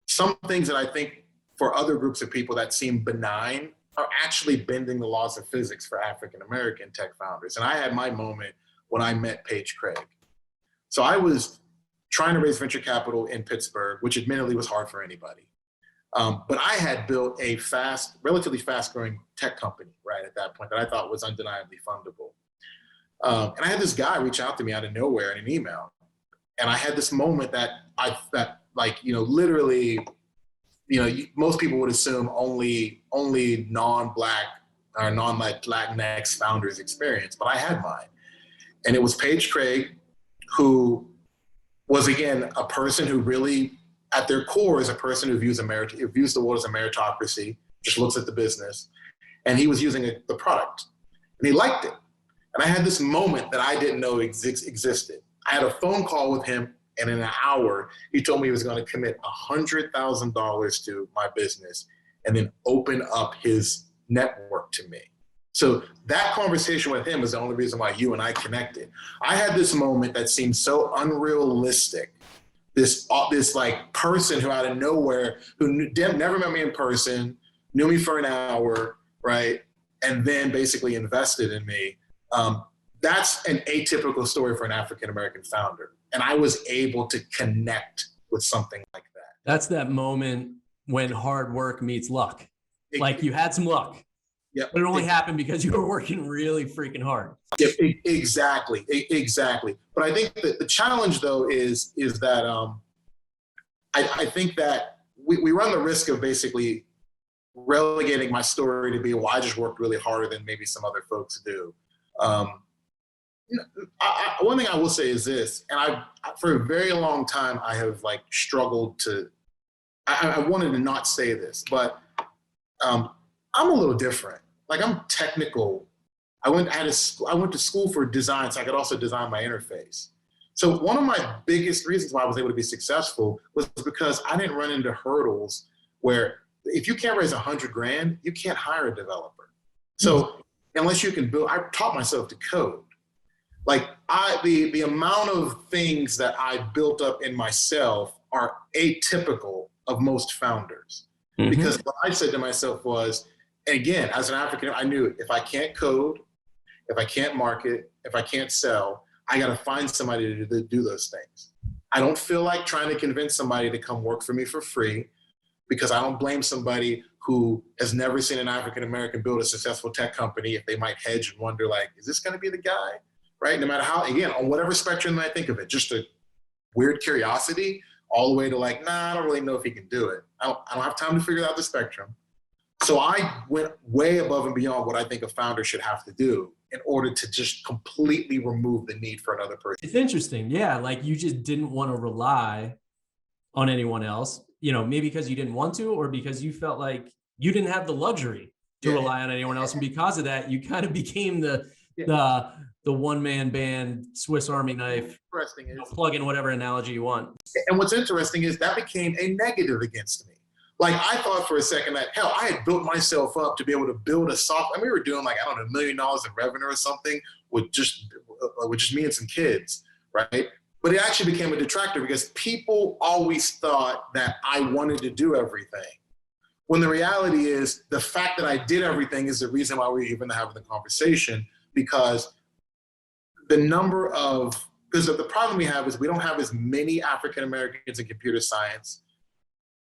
some things that I think for other groups of people that seem benign are actually bending the laws of physics for African-American tech founders. And I had my moment when I met Paige Craig. So I was trying to raise venture capital in Pittsburgh, which admittedly was hard for anybody. But I had built a relatively fast-growing tech company right at that point that I thought was undeniably fundable. And I had this guy reach out to me out of nowhere in an email. And I had this moment that literally, most people would assume only non-Black or non-Latinx founders experience, but I had mine. And it was Paige Craig, who was, again, a person who really, at their core, is a person who views the world as a meritocracy, just looks at the business. And he was using the product. And he liked it. And I had this moment that I didn't know existed. I had a phone call with him, and in an hour, he told me he was going to commit $100,000 to my business and then open up his network to me. So that conversation with him is the only reason why you and I connected. I had this moment that seemed so unrealistic. This like person who out of nowhere, who never met me in person, knew me for an hour, right? And then basically invested in me. That's an atypical story for an African-American founder. And I was able to connect with something like that. That's that moment when hard work meets luck. Like you had some luck. Yeah, but it only happened because you were working really freaking hard. Exactly. But I think that the challenge, though, is that I think that we run the risk of basically relegating my story to be, well, I just worked really harder than maybe some other folks do. One thing I will say is this, and for a very long time, I have struggled to, I wanted to not say this, but I'm a little different. I'm technical. I went to school for design, so I could also design my interface. So one of my biggest reasons why I was able to be successful was because I didn't run into hurdles where if you can't raise $100,000, you can't hire a developer. So unless you can build, I taught myself to code. The amount of things that I built up in myself are atypical of most founders. Mm-hmm. Because what I said to myself was, again, as an African, I knew if I can't code, if I can't market, if I can't sell, I got to find somebody to do those things. I don't feel like trying to convince somebody to come work for me for free, because I don't blame somebody who has never seen an African-American build a successful tech company if they might hedge and wonder, like, is this going to be the guy? Right? No matter how, again, on whatever spectrum I think of it, just a weird curiosity all the way to like, nah, I don't really know if he can do it. I don't have time to figure out the spectrum. So I went way above and beyond what I think a founder should have to do in order to just completely remove the need for another person. It's interesting. Yeah. Like you just didn't want to rely on anyone else, maybe because you didn't want to, or because you felt like you didn't have the luxury to rely on anyone else. And because of that, you kind of became the one-man band, Swiss Army knife, plug in whatever analogy you want. And what's interesting is that became a negative against me. Like I thought for a second that, hell, I had built myself up to be able to build a software. I mean, we were doing like, I don't know, $1 million in revenue or something with just me and some kids, right? But it actually became a detractor because people always thought that I wanted to do everything. When the reality is the fact that I did everything is the reason why we're even having the conversation, because the problem we have is we don't have as many African Americans in computer science.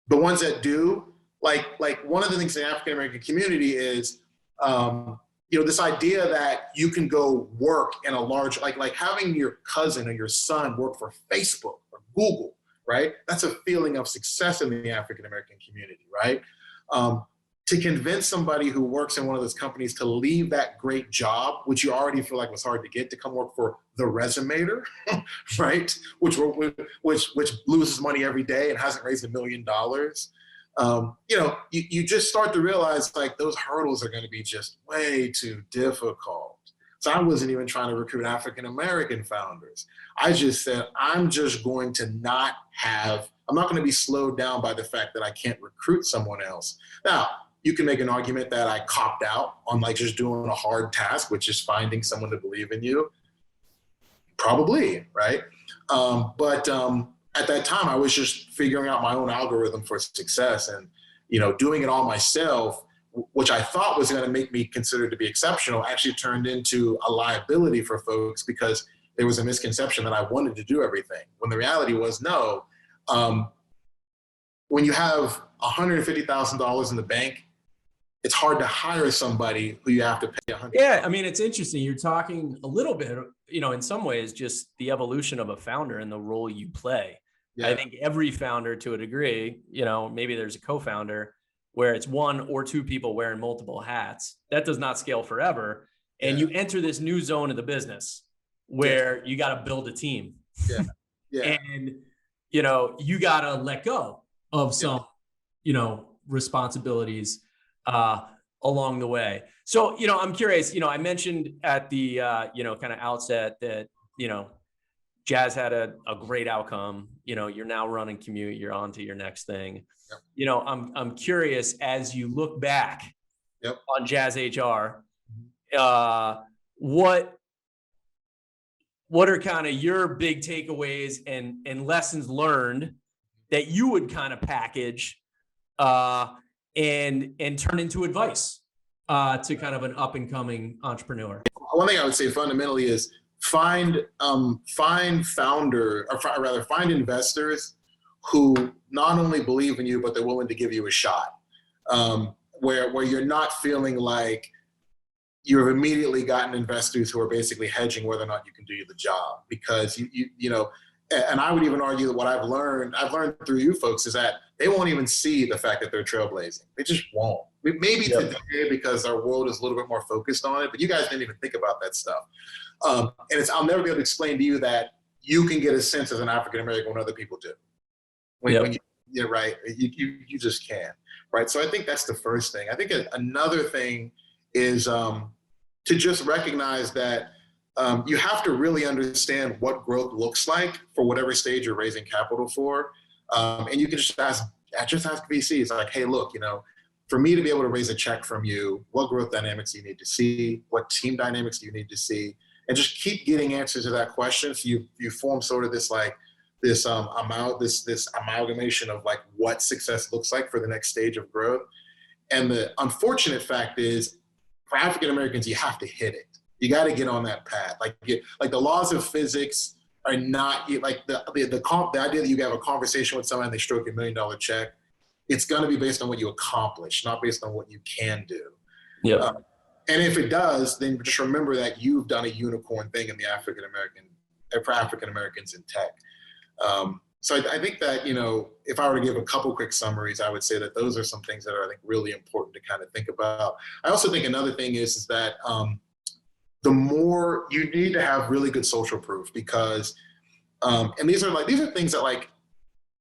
The ones that do, like one of the things in the African American community is, this idea that you can go work in a large, like having your cousin or your son work for Facebook or Google, right? That's a feeling of success in the African American community, right? To convince somebody who works in one of those companies to leave that great job, which you already feel like was hard to get, to come work for the Resumator, right? Which loses money every day and hasn't raised $1 million. You just start to realize like those hurdles are going to be just way too difficult. So I wasn't even trying to recruit African-American founders. I just said, I'm not going to be slowed down by the fact that I can't recruit someone else. Now, you can make an argument that I copped out on like just doing a hard task, which is finding someone to believe in you. Probably, right? But at that time, I was just figuring out my own algorithm for success and, doing it all myself, which I thought was going to make me considered to be exceptional, actually turned into a liability for folks because there was a misconception that I wanted to do everything. When the reality was no. When you have $150,000 in the bank, it's hard to hire somebody who you have to pay $100,000. Yeah, I mean, it's interesting. You're talking a little bit, in some ways, just the evolution of a founder and the role you play. Yeah. I think every founder, to a degree, maybe there's a co-founder where it's one or two people wearing multiple hats. That does not scale forever. And you enter this new zone of the business where you got to build a team. Yeah. And, you got to let go of some, responsibilities along the way. So, I'm curious, I mentioned at the, kind of outset that, Jazz had a great outcome. You're now running Kommute, you're on to your next thing. Yep. I'm curious, as you look back on JazzHR, what are kind of your big takeaways and lessons learned that you would kind of package and turn into advice to kind of an up and coming entrepreneur? One thing I would say fundamentally is find investors who not only believe in you, but they're willing to give you a shot, where you're not feeling like you've immediately gotten investors who are basically hedging whether or not you can do the job. Because and I would even argue that what I've learned through you folks is that they won't even see the fact that they're trailblazing. They just won't. Maybe today because our world is a little bit more focused on it, but you guys didn't even think about that stuff. And I'll never be able to explain to you that you can get a sense as an African-American when other people do. When you're right, you just can't, right? So I think that's the first thing. I think another thing is to just recognize that you have to really understand what growth looks like for whatever stage you're raising capital for. And you can just ask VCs like, hey, look, for me to be able to raise a check from you, what growth dynamics do you need to see? What team dynamics do you need to see? And just keep getting answers to that question. So you form sort of this amalgamation of like what success looks like for the next stage of growth. And the unfortunate fact is, for African Americans, you have to hit it. You got to get on that path. Like the laws of physics are not like the idea that you have a conversation with someone and they stroke $1 million check. It's going to be based on what you accomplish, not based on what you can do. Yeah. And if it does, then just remember that you've done a unicorn thing in the for African Americans in tech. So I think that, you know, if I were to give a couple quick summaries, I would say that those are some things that are, I think, really important to kind of think about. I also think another thing is that the more you need to have really good social proof, because, and these are things that, like,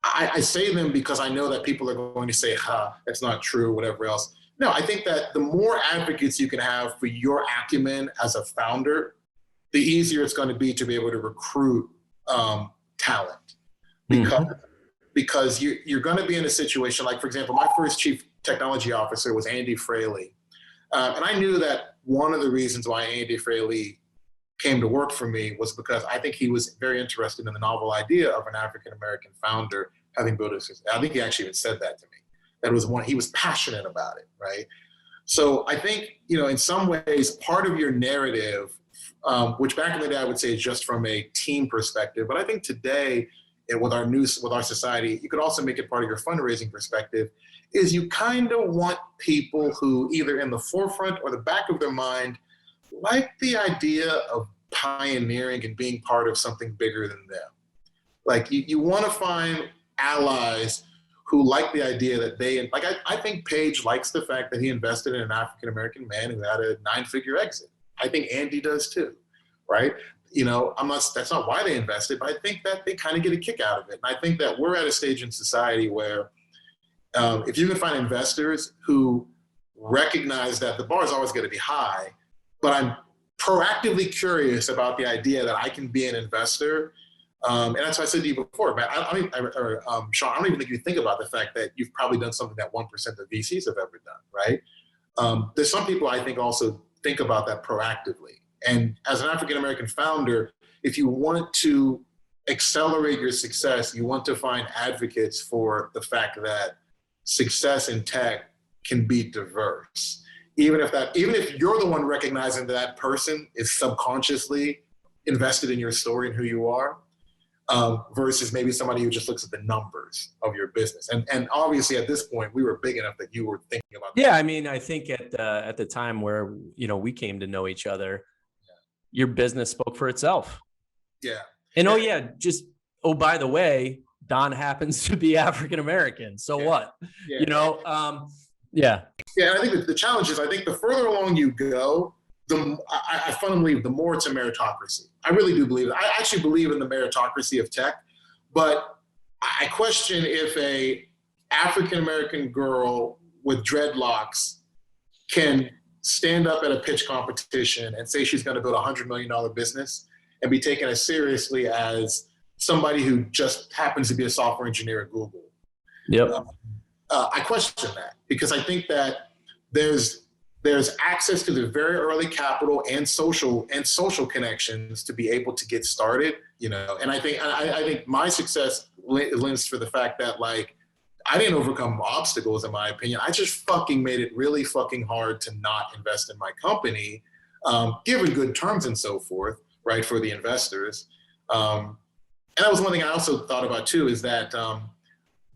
I say them because I know that people are going to say, that's not true, whatever else. No, I think that the more advocates you can have for your acumen as a founder, the easier it's going to be to recruit talent. Because you're going to be in a situation like, for example, my first chief technology officer was Andy Fraley. And I knew that one of the reasons why Andy Fraley came to work for me was because I think he was very interested in the novel idea of an African-American founder having built I think he actually even said that to me. That was he was passionate about it, right? So I think, you know, in some ways, part of your narrative, which back in the day I would say is just from a team perspective, but I think today, and with our society, you could also make it part of your fundraising perspective, is you kind of want people who either in the forefront or the back of their mind like the idea of pioneering and being part of something bigger than them. Like you want to find allies who like the idea that I think Paige likes the fact that he invested in an African-American man who had a 9-figure exit. I think Andy does too, right? You know, that's not why they invested, but I think that they kind of get a kick out of it. And I think that we're at a stage in society where if you can find investors who recognize that the bar is always going to be high, but I'm proactively curious about the idea that I can be an investor. And that's what I said to you before, man. Sean, I don't even think you think about the fact that you've probably done something that 1% of VCs have ever done, right? There's some people I think also think about that proactively. And as an African-American founder, if you want to accelerate your success, you want to find advocates for the fact that success in tech can be diverse. Even if you're the one recognizing that person is subconsciously invested in your story and who you are, versus maybe somebody who just looks at the numbers of your business. And obviously at this point, we were big enough that you were thinking about that. Yeah, I mean, I think at the time where, you know, we came to know each other, your business spoke for itself. Yeah. And by the way, Don happens to be African-American. So what? Yeah. You know, yeah. Yeah, and I think that the challenge is, I think the further along you go, I fundamentally believe the more it's a meritocracy. I really do believe it. I actually believe in the meritocracy of tech, but I question if a African-American girl with dreadlocks can stand up at a pitch competition and say she's going to build a $100 million business and be taken as seriously as somebody who just happens to be a software engineer at Google. Yep. I question that, because I think that there's access to the very early capital and social connections to be able to get started, you know. And I think my success lends for the fact that, like, I didn't overcome obstacles, in my opinion. I just fucking made it really fucking hard to not invest in my company, given good terms and so forth, right, for the investors. And that was one thing I also thought about too, is that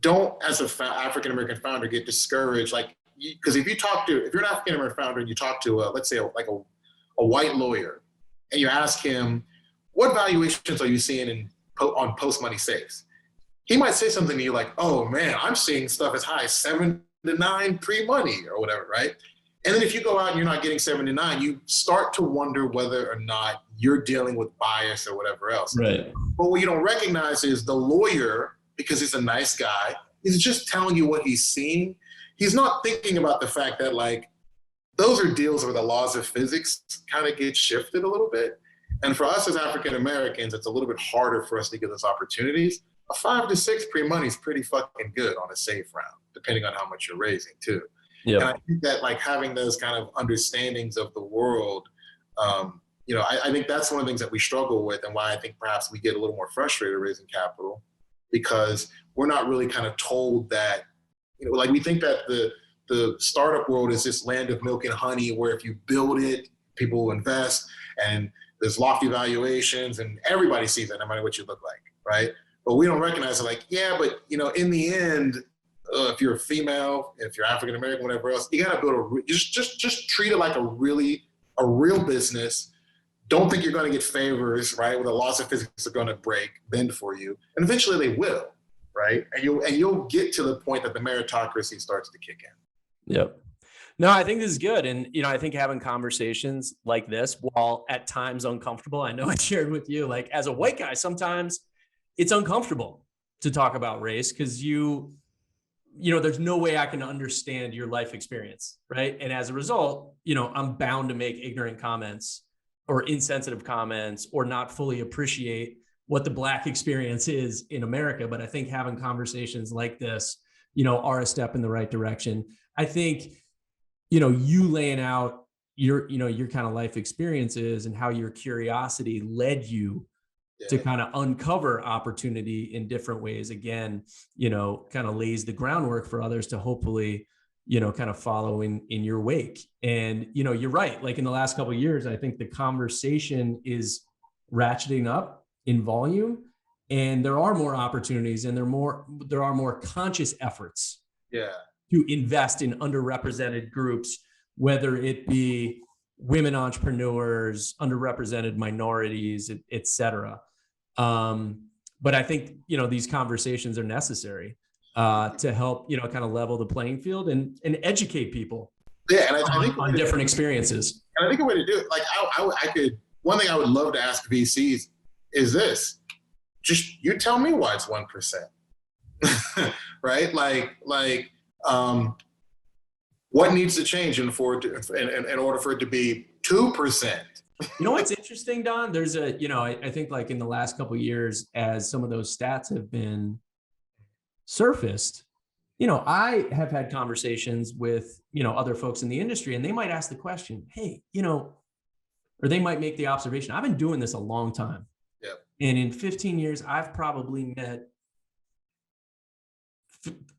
don't, as an African-American founder, get discouraged. Like, because if you're an African-American founder and you talk to let's say a white lawyer, and you ask him, what valuations are you seeing on post-money safes? He might say something to you like, oh man, I'm seeing stuff as high as 7 to 9 pre-money or whatever, right? And then if you go out and you're not getting 7 to 9, you start to wonder whether or not you're dealing with bias or whatever else. Right. But what you don't recognize is the lawyer, because he's a nice guy, he's just telling you what he's seeing. He's not thinking about the fact that, like, those are deals where the laws of physics kind of get shifted a little bit. And for us as African Americans, it's a little bit harder for us to get those opportunities. A 5 to 6 pre-money is pretty fucking good on a safe round, depending on how much you're raising too. Yep. And I think that, like, having those kind of understandings of the world, you know, I think that's one of the things that we struggle with, and why I think perhaps we get a little more frustrated raising capital, because we're not really kind of told that, you know, like, we think that the startup world is this land of milk and honey where if you build it, people will invest, and there's lofty valuations, and everybody sees that no matter what you look like, right? But we don't recognize it like, yeah, but in the end, if you're a female, if you're African American, whatever else, you gotta build just treat it like a real business. Don't think you're gonna get favors, right? Where the laws of physics are gonna bend for you. And eventually they will, right? And you'll get to the point that the meritocracy starts to kick in. Yep. No, I think this is good. And, I think having conversations like this, while at times uncomfortable, I know I shared with you, like as a white guy, sometimes it's uncomfortable to talk about race because there's no way I can understand your life experience, right? And as a result, I'm bound to make ignorant comments or insensitive comments or not fully appreciate what the Black experience is in America. But I think having conversations like this, are a step in the right direction. I think, you laying out your kind of life experiences and how your curiosity led you to kind of uncover opportunity in different ways, again, kind of lays the groundwork for others to hopefully, kind of follow in your wake. And, you're right. Like in the last couple of years, I think the conversation is ratcheting up in volume, and there are more opportunities and there are more conscious efforts to invest in underrepresented groups, whether it be women entrepreneurs, underrepresented minorities, et cetera. But I think, these conversations are necessary to help, kind of level the playing field and educate people and I think on different experiences. And I think a way to do it, like I could, one thing I would love to ask VCs is this: just you tell me why it's 1%, right? What needs to change in order for it to be 2%? What's interesting, Don? There's I think like in the last couple of years, as some of those stats have been surfaced, I have had conversations with, other folks in the industry, and they might ask the question, hey, or they might make the observation, I've been doing this a long time. Yep. And in 15 years, I've probably met,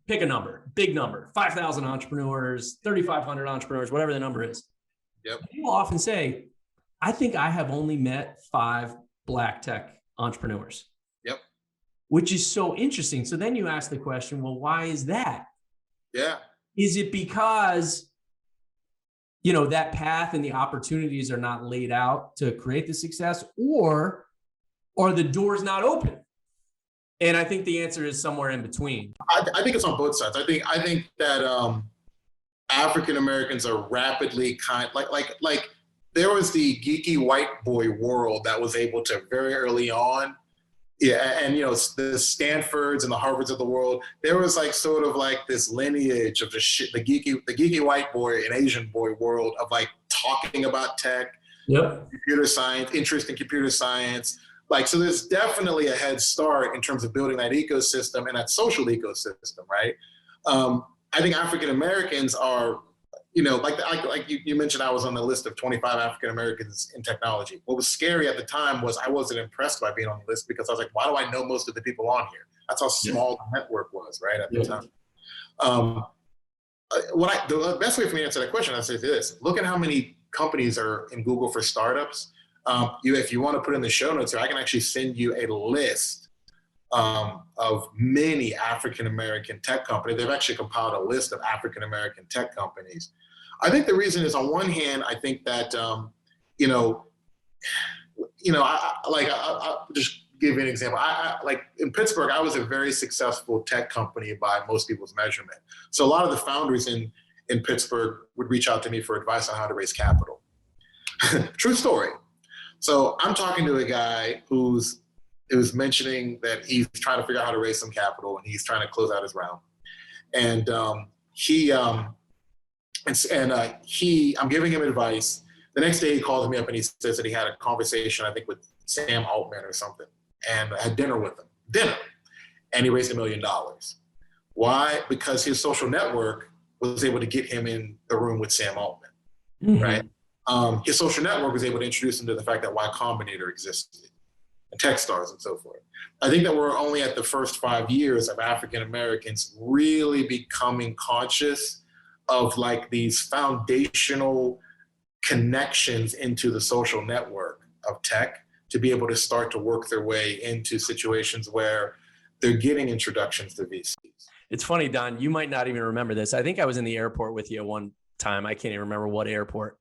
pick a number, big number, 5,000 entrepreneurs, 3,500 entrepreneurs, whatever the number is. Yep. People often say, I think I have only met 5 Black tech entrepreneurs. Yep. Which is so interesting. So then you ask the question, well, why is that? Yeah. Is it because, that path and the opportunities are not laid out to create the success, or are the doors not open? And I think the answer is somewhere in between. I think it's on both sides. I think that African Americans are rapidly like there was the geeky white boy world that was able to very early on, and the Stanfords and the Harvards of the world. There was like sort of like this lineage of the geeky white boy and Asian boy world of like talking about tech, computer science, interest in computer science. So there's definitely a head start in terms of building that ecosystem and that social ecosystem, right? I think African Americans are, like you mentioned, I was on the list of 25 African Americans in technology. What was scary at the time was I wasn't impressed by being on the list because I was like, why do I know most of the people on here? That's how small the network was, right, at the time. The best way for me to answer that question, I say this: look at how many companies are in Google for startups. If you want to put in the show notes here, I can actually send you a list of many African-American tech companies. They've actually compiled a list of African-American tech companies. I think the reason is, on one hand, I think that, I'll just give you an example. Like in Pittsburgh, I was a very successful tech company by most people's measurement. So a lot of the founders in Pittsburgh would reach out to me for advice on how to raise capital. True story. So I'm talking to a guy who's mentioning that he's trying to figure out how to raise some capital, and he's trying to close out his round. And I'm giving him advice. The next day he calls me up and he says that he had a conversation, I think, with Sam Altman or something, and I had dinner with him. And he raised $1 million. Why? Because his social network was able to get him in the room with Sam Altman, right? His social network was able to introduce him to the fact that Y Combinator existed, and Techstars and so forth. I think that we're only at the first 5 years of African Americans really becoming conscious of like these foundational connections into the social network. of tech to be able to start to work their way into situations where they're getting introductions to VCs. It's funny, Don, you might not even remember this. I think I was in the airport with you one time. I can't even remember what airport.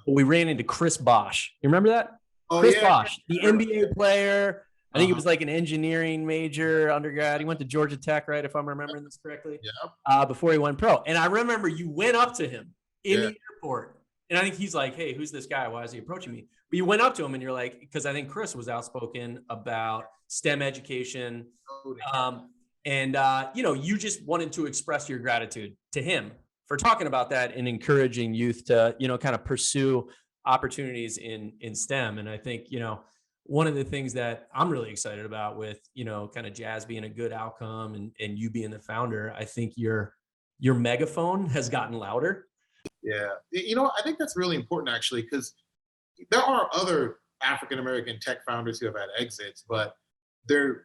But we ran into Chris Bosch. You remember that? Oh, Chris yeah. Bosch, the NBA player. I think he was like an engineering major undergrad. He went to Georgia Tech, right? If I'm remembering this correctly. Yeah. Before he went pro. And I remember you went up to him in the airport. And I think he's like, hey, who's this guy? Why is he approaching me? But you went up to him and you're like, because I think Chris was outspoken about STEM education. You just wanted to express your gratitude to him for talking about that and encouraging youth to, kind of pursue opportunities in STEM. And I think, one of the things that I'm really excited about with, kind of Jazz being a good outcome and you being the founder, I think your megaphone has gotten louder. Yeah. I think that's really important actually, because there are other African-American tech founders who have had exits, but I'm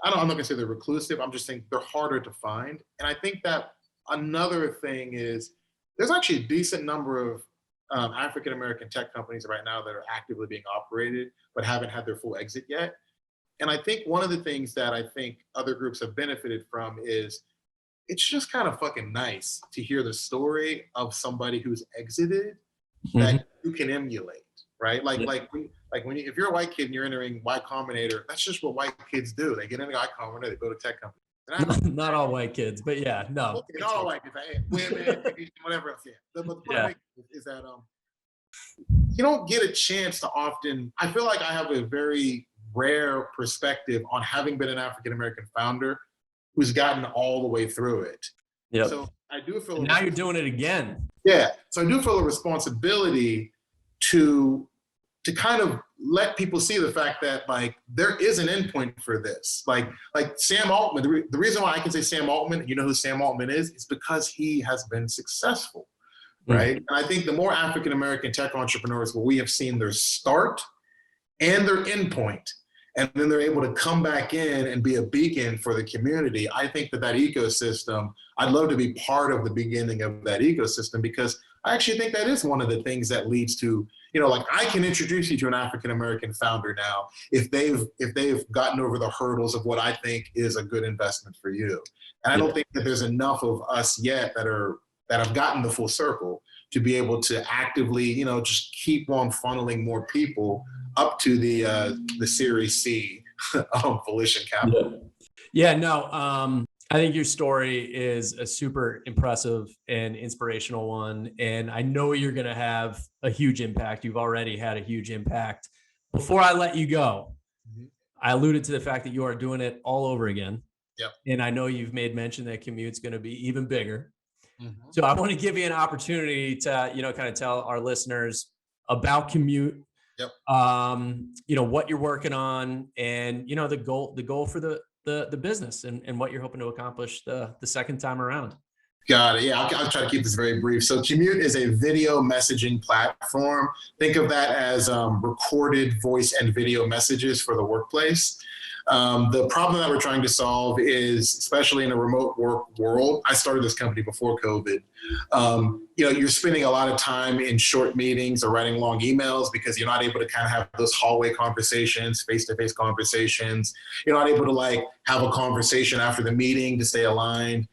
not going to say they're reclusive. I'm just saying they're harder to find. And I think that another thing is there's actually a decent number of African-American tech companies right now that are actively being operated, but haven't had their full exit yet. And I think one of the things that I think other groups have benefited from is it's just kind of fucking nice to hear the story of somebody who's exited that you can emulate, right? If you're a white kid and you're entering Y Combinator, that's just what white kids do. They get into Y Combinator, they go to tech companies. Not all white kids, but yeah, no. Not all white kids, women, whatever else. Yeah. But the point is that you don't get a chance to often. I feel like I have a very rare perspective on having been an African-American founder who's gotten all the way through it. Yeah. So I do feel now you're doing it again. Yeah. So I do feel a responsibility to kind of let people see the fact that there is an endpoint for this. Like Sam Altman, the reason why I can say Sam Altman, you know who Sam Altman is because he has been successful, right? And I think the more African-American tech entrepreneurs where we have seen their start and their endpoint, and then they're able to come back in and be a beacon for the community, I think that ecosystem, I'd love to be part of the beginning of that ecosystem, because I actually think that is one of the things that leads to, I can introduce you to an African-American founder now if they've gotten over the hurdles of what I think is a good investment for you. And I don't think that there's enough of us yet that have gotten the full circle to be able to actively, just keep on funneling more people up to the Series C of Volition Capital. Yeah, no, I think your story is a super impressive and inspirational one. And I know you're going to have a huge impact. You've already had a huge impact. Before I let you go, I alluded to the fact that you are doing it all over again. Yep. And I know you've made mention that Kommute's going to be even bigger. So I want to give you an opportunity to, kind of tell our listeners about Kommute, what you're working on and, the goal for the business and what you're hoping to accomplish the second time around. Got it. Yeah, I'll try to keep this very brief. So Kommute is a video messaging platform. Think of that as recorded voice and video messages for the workplace. The problem that we're trying to solve is, especially in a remote work world, I started this company before COVID. You're spending a lot of time in short meetings or writing long emails because you're not able to kind of have those hallway conversations, face-to-face conversations. You're not able to have a conversation after the meeting to stay aligned.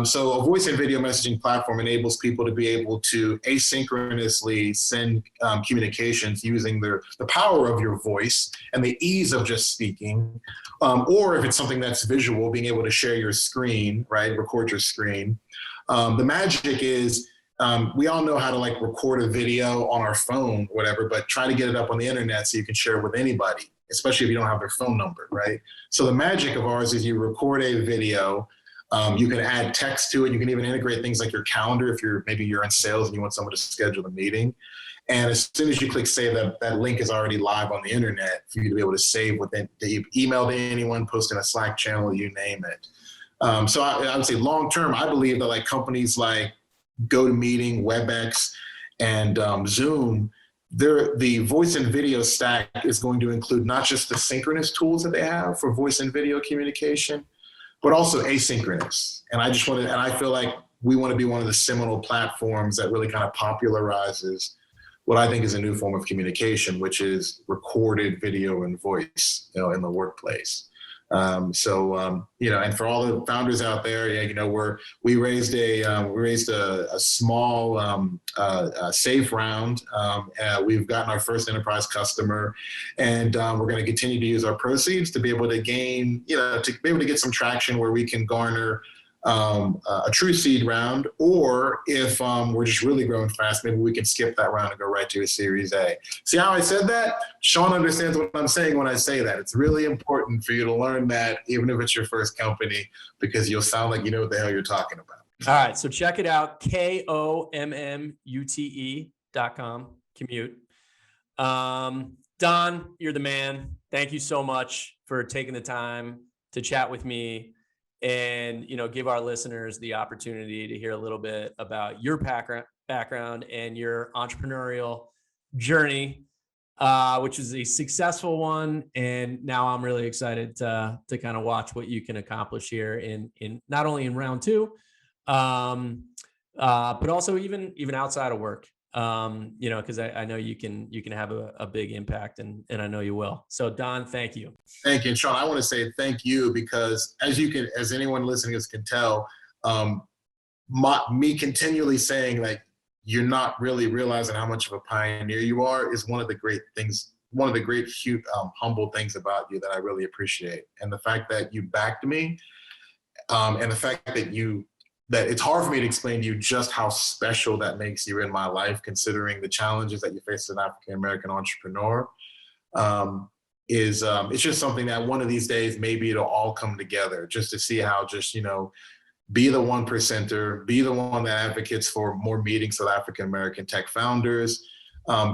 So a voice and video messaging platform enables people to be able to asynchronously send communications using the power of your voice and the ease of just speaking. Or if it's something that's visual, being able to share your screen, right? Record your screen. The magic is we all know how to record a video on our phone, whatever, but try to get it up on the internet so you can share it with anybody, especially if you don't have their phone number, right? So the magic of ours is you record a video. You can add text to it. You can even integrate things like your calendar if maybe you're in sales and you want someone to schedule a meeting. And as soon as you click save, that link is already live on the internet for you to be able to save within, to email to anyone, post in a Slack channel, you name it. So I would say long term, I believe that companies like GoToMeeting, WebEx, and Zoom, the voice and video stack is going to include not just the synchronous tools that they have for voice and video communication, but also asynchronous. And I feel like we want to be one of the seminal platforms that really kind of popularizes what I think is a new form of communication, which is recorded video and voice, in the workplace. And for all the founders out there, we raised a small safe round. We've gotten our first enterprise customer, and we're going to continue to use our proceeds to be able to gain, to be able to get some traction where we can garner a true seed round, or if we're just really growing fast, maybe we can skip that round and go right to a Series A. See how I said that? Sean understands what I'm saying when I say that. It's really important for you to learn that, even if it's your first company, because you'll sound like you know what the hell you're talking about. All right, so check it out, KOMMUTE.com, Kommute. Don, you're the man. Thank you so much for taking the time to chat with me and give our listeners the opportunity to hear a little bit about your background and your entrepreneurial journey, which is a successful one. And now I'm really excited to kind of watch what you can accomplish here in not only in round two, but also even outside of work. Because I know you can have a big impact, and I know you will. So Don, thank you. Thank you. And Sean, I want to say thank you, because as anyone listening can tell, me continually saying like, you're not really realizing how much of a pioneer you are is one of the great things, humble things about you that I really appreciate. And the fact that you backed me, and the fact that it's hard for me to explain to you just how special that makes you in my life, considering the challenges that you face as an African-American entrepreneur. It's just something that one of these days, maybe it'll all come together, just to see how be the 1%er, be the one that advocates for more meetings with African-American tech founders,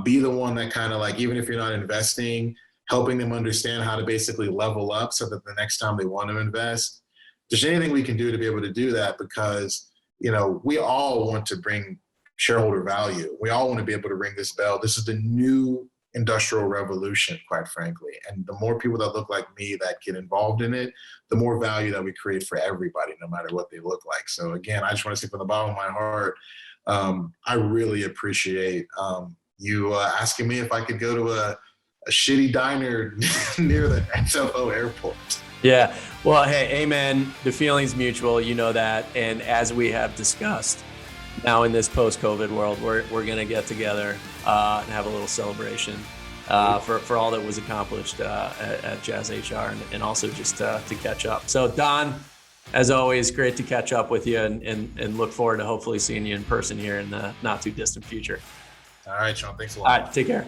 be the one that kind of like, even if you're not investing, helping them understand how to basically level up so that the next time they want to invest, there's anything we can do to be able to do that, because, we all want to bring shareholder value. We all want to be able to ring this bell. This is the new industrial revolution, quite frankly. And the more people that look like me that get involved in it, the more value that we create for everybody, no matter what they look like. So again, I just want to say from the bottom of my heart, I really appreciate you asking me if I could go to a shitty diner near the XFO airport. Yeah. Well, hey, amen. The feeling's mutual, you know that. And as we have discussed, now in this post-COVID world, we're going to get together and have a little celebration for all that was accomplished at JazzHR, and also just to catch up. So Don, as always, great to catch up with you, and look forward to hopefully seeing you in person here in the not too distant future. All right, Sean. Thanks a lot. All right. Take care.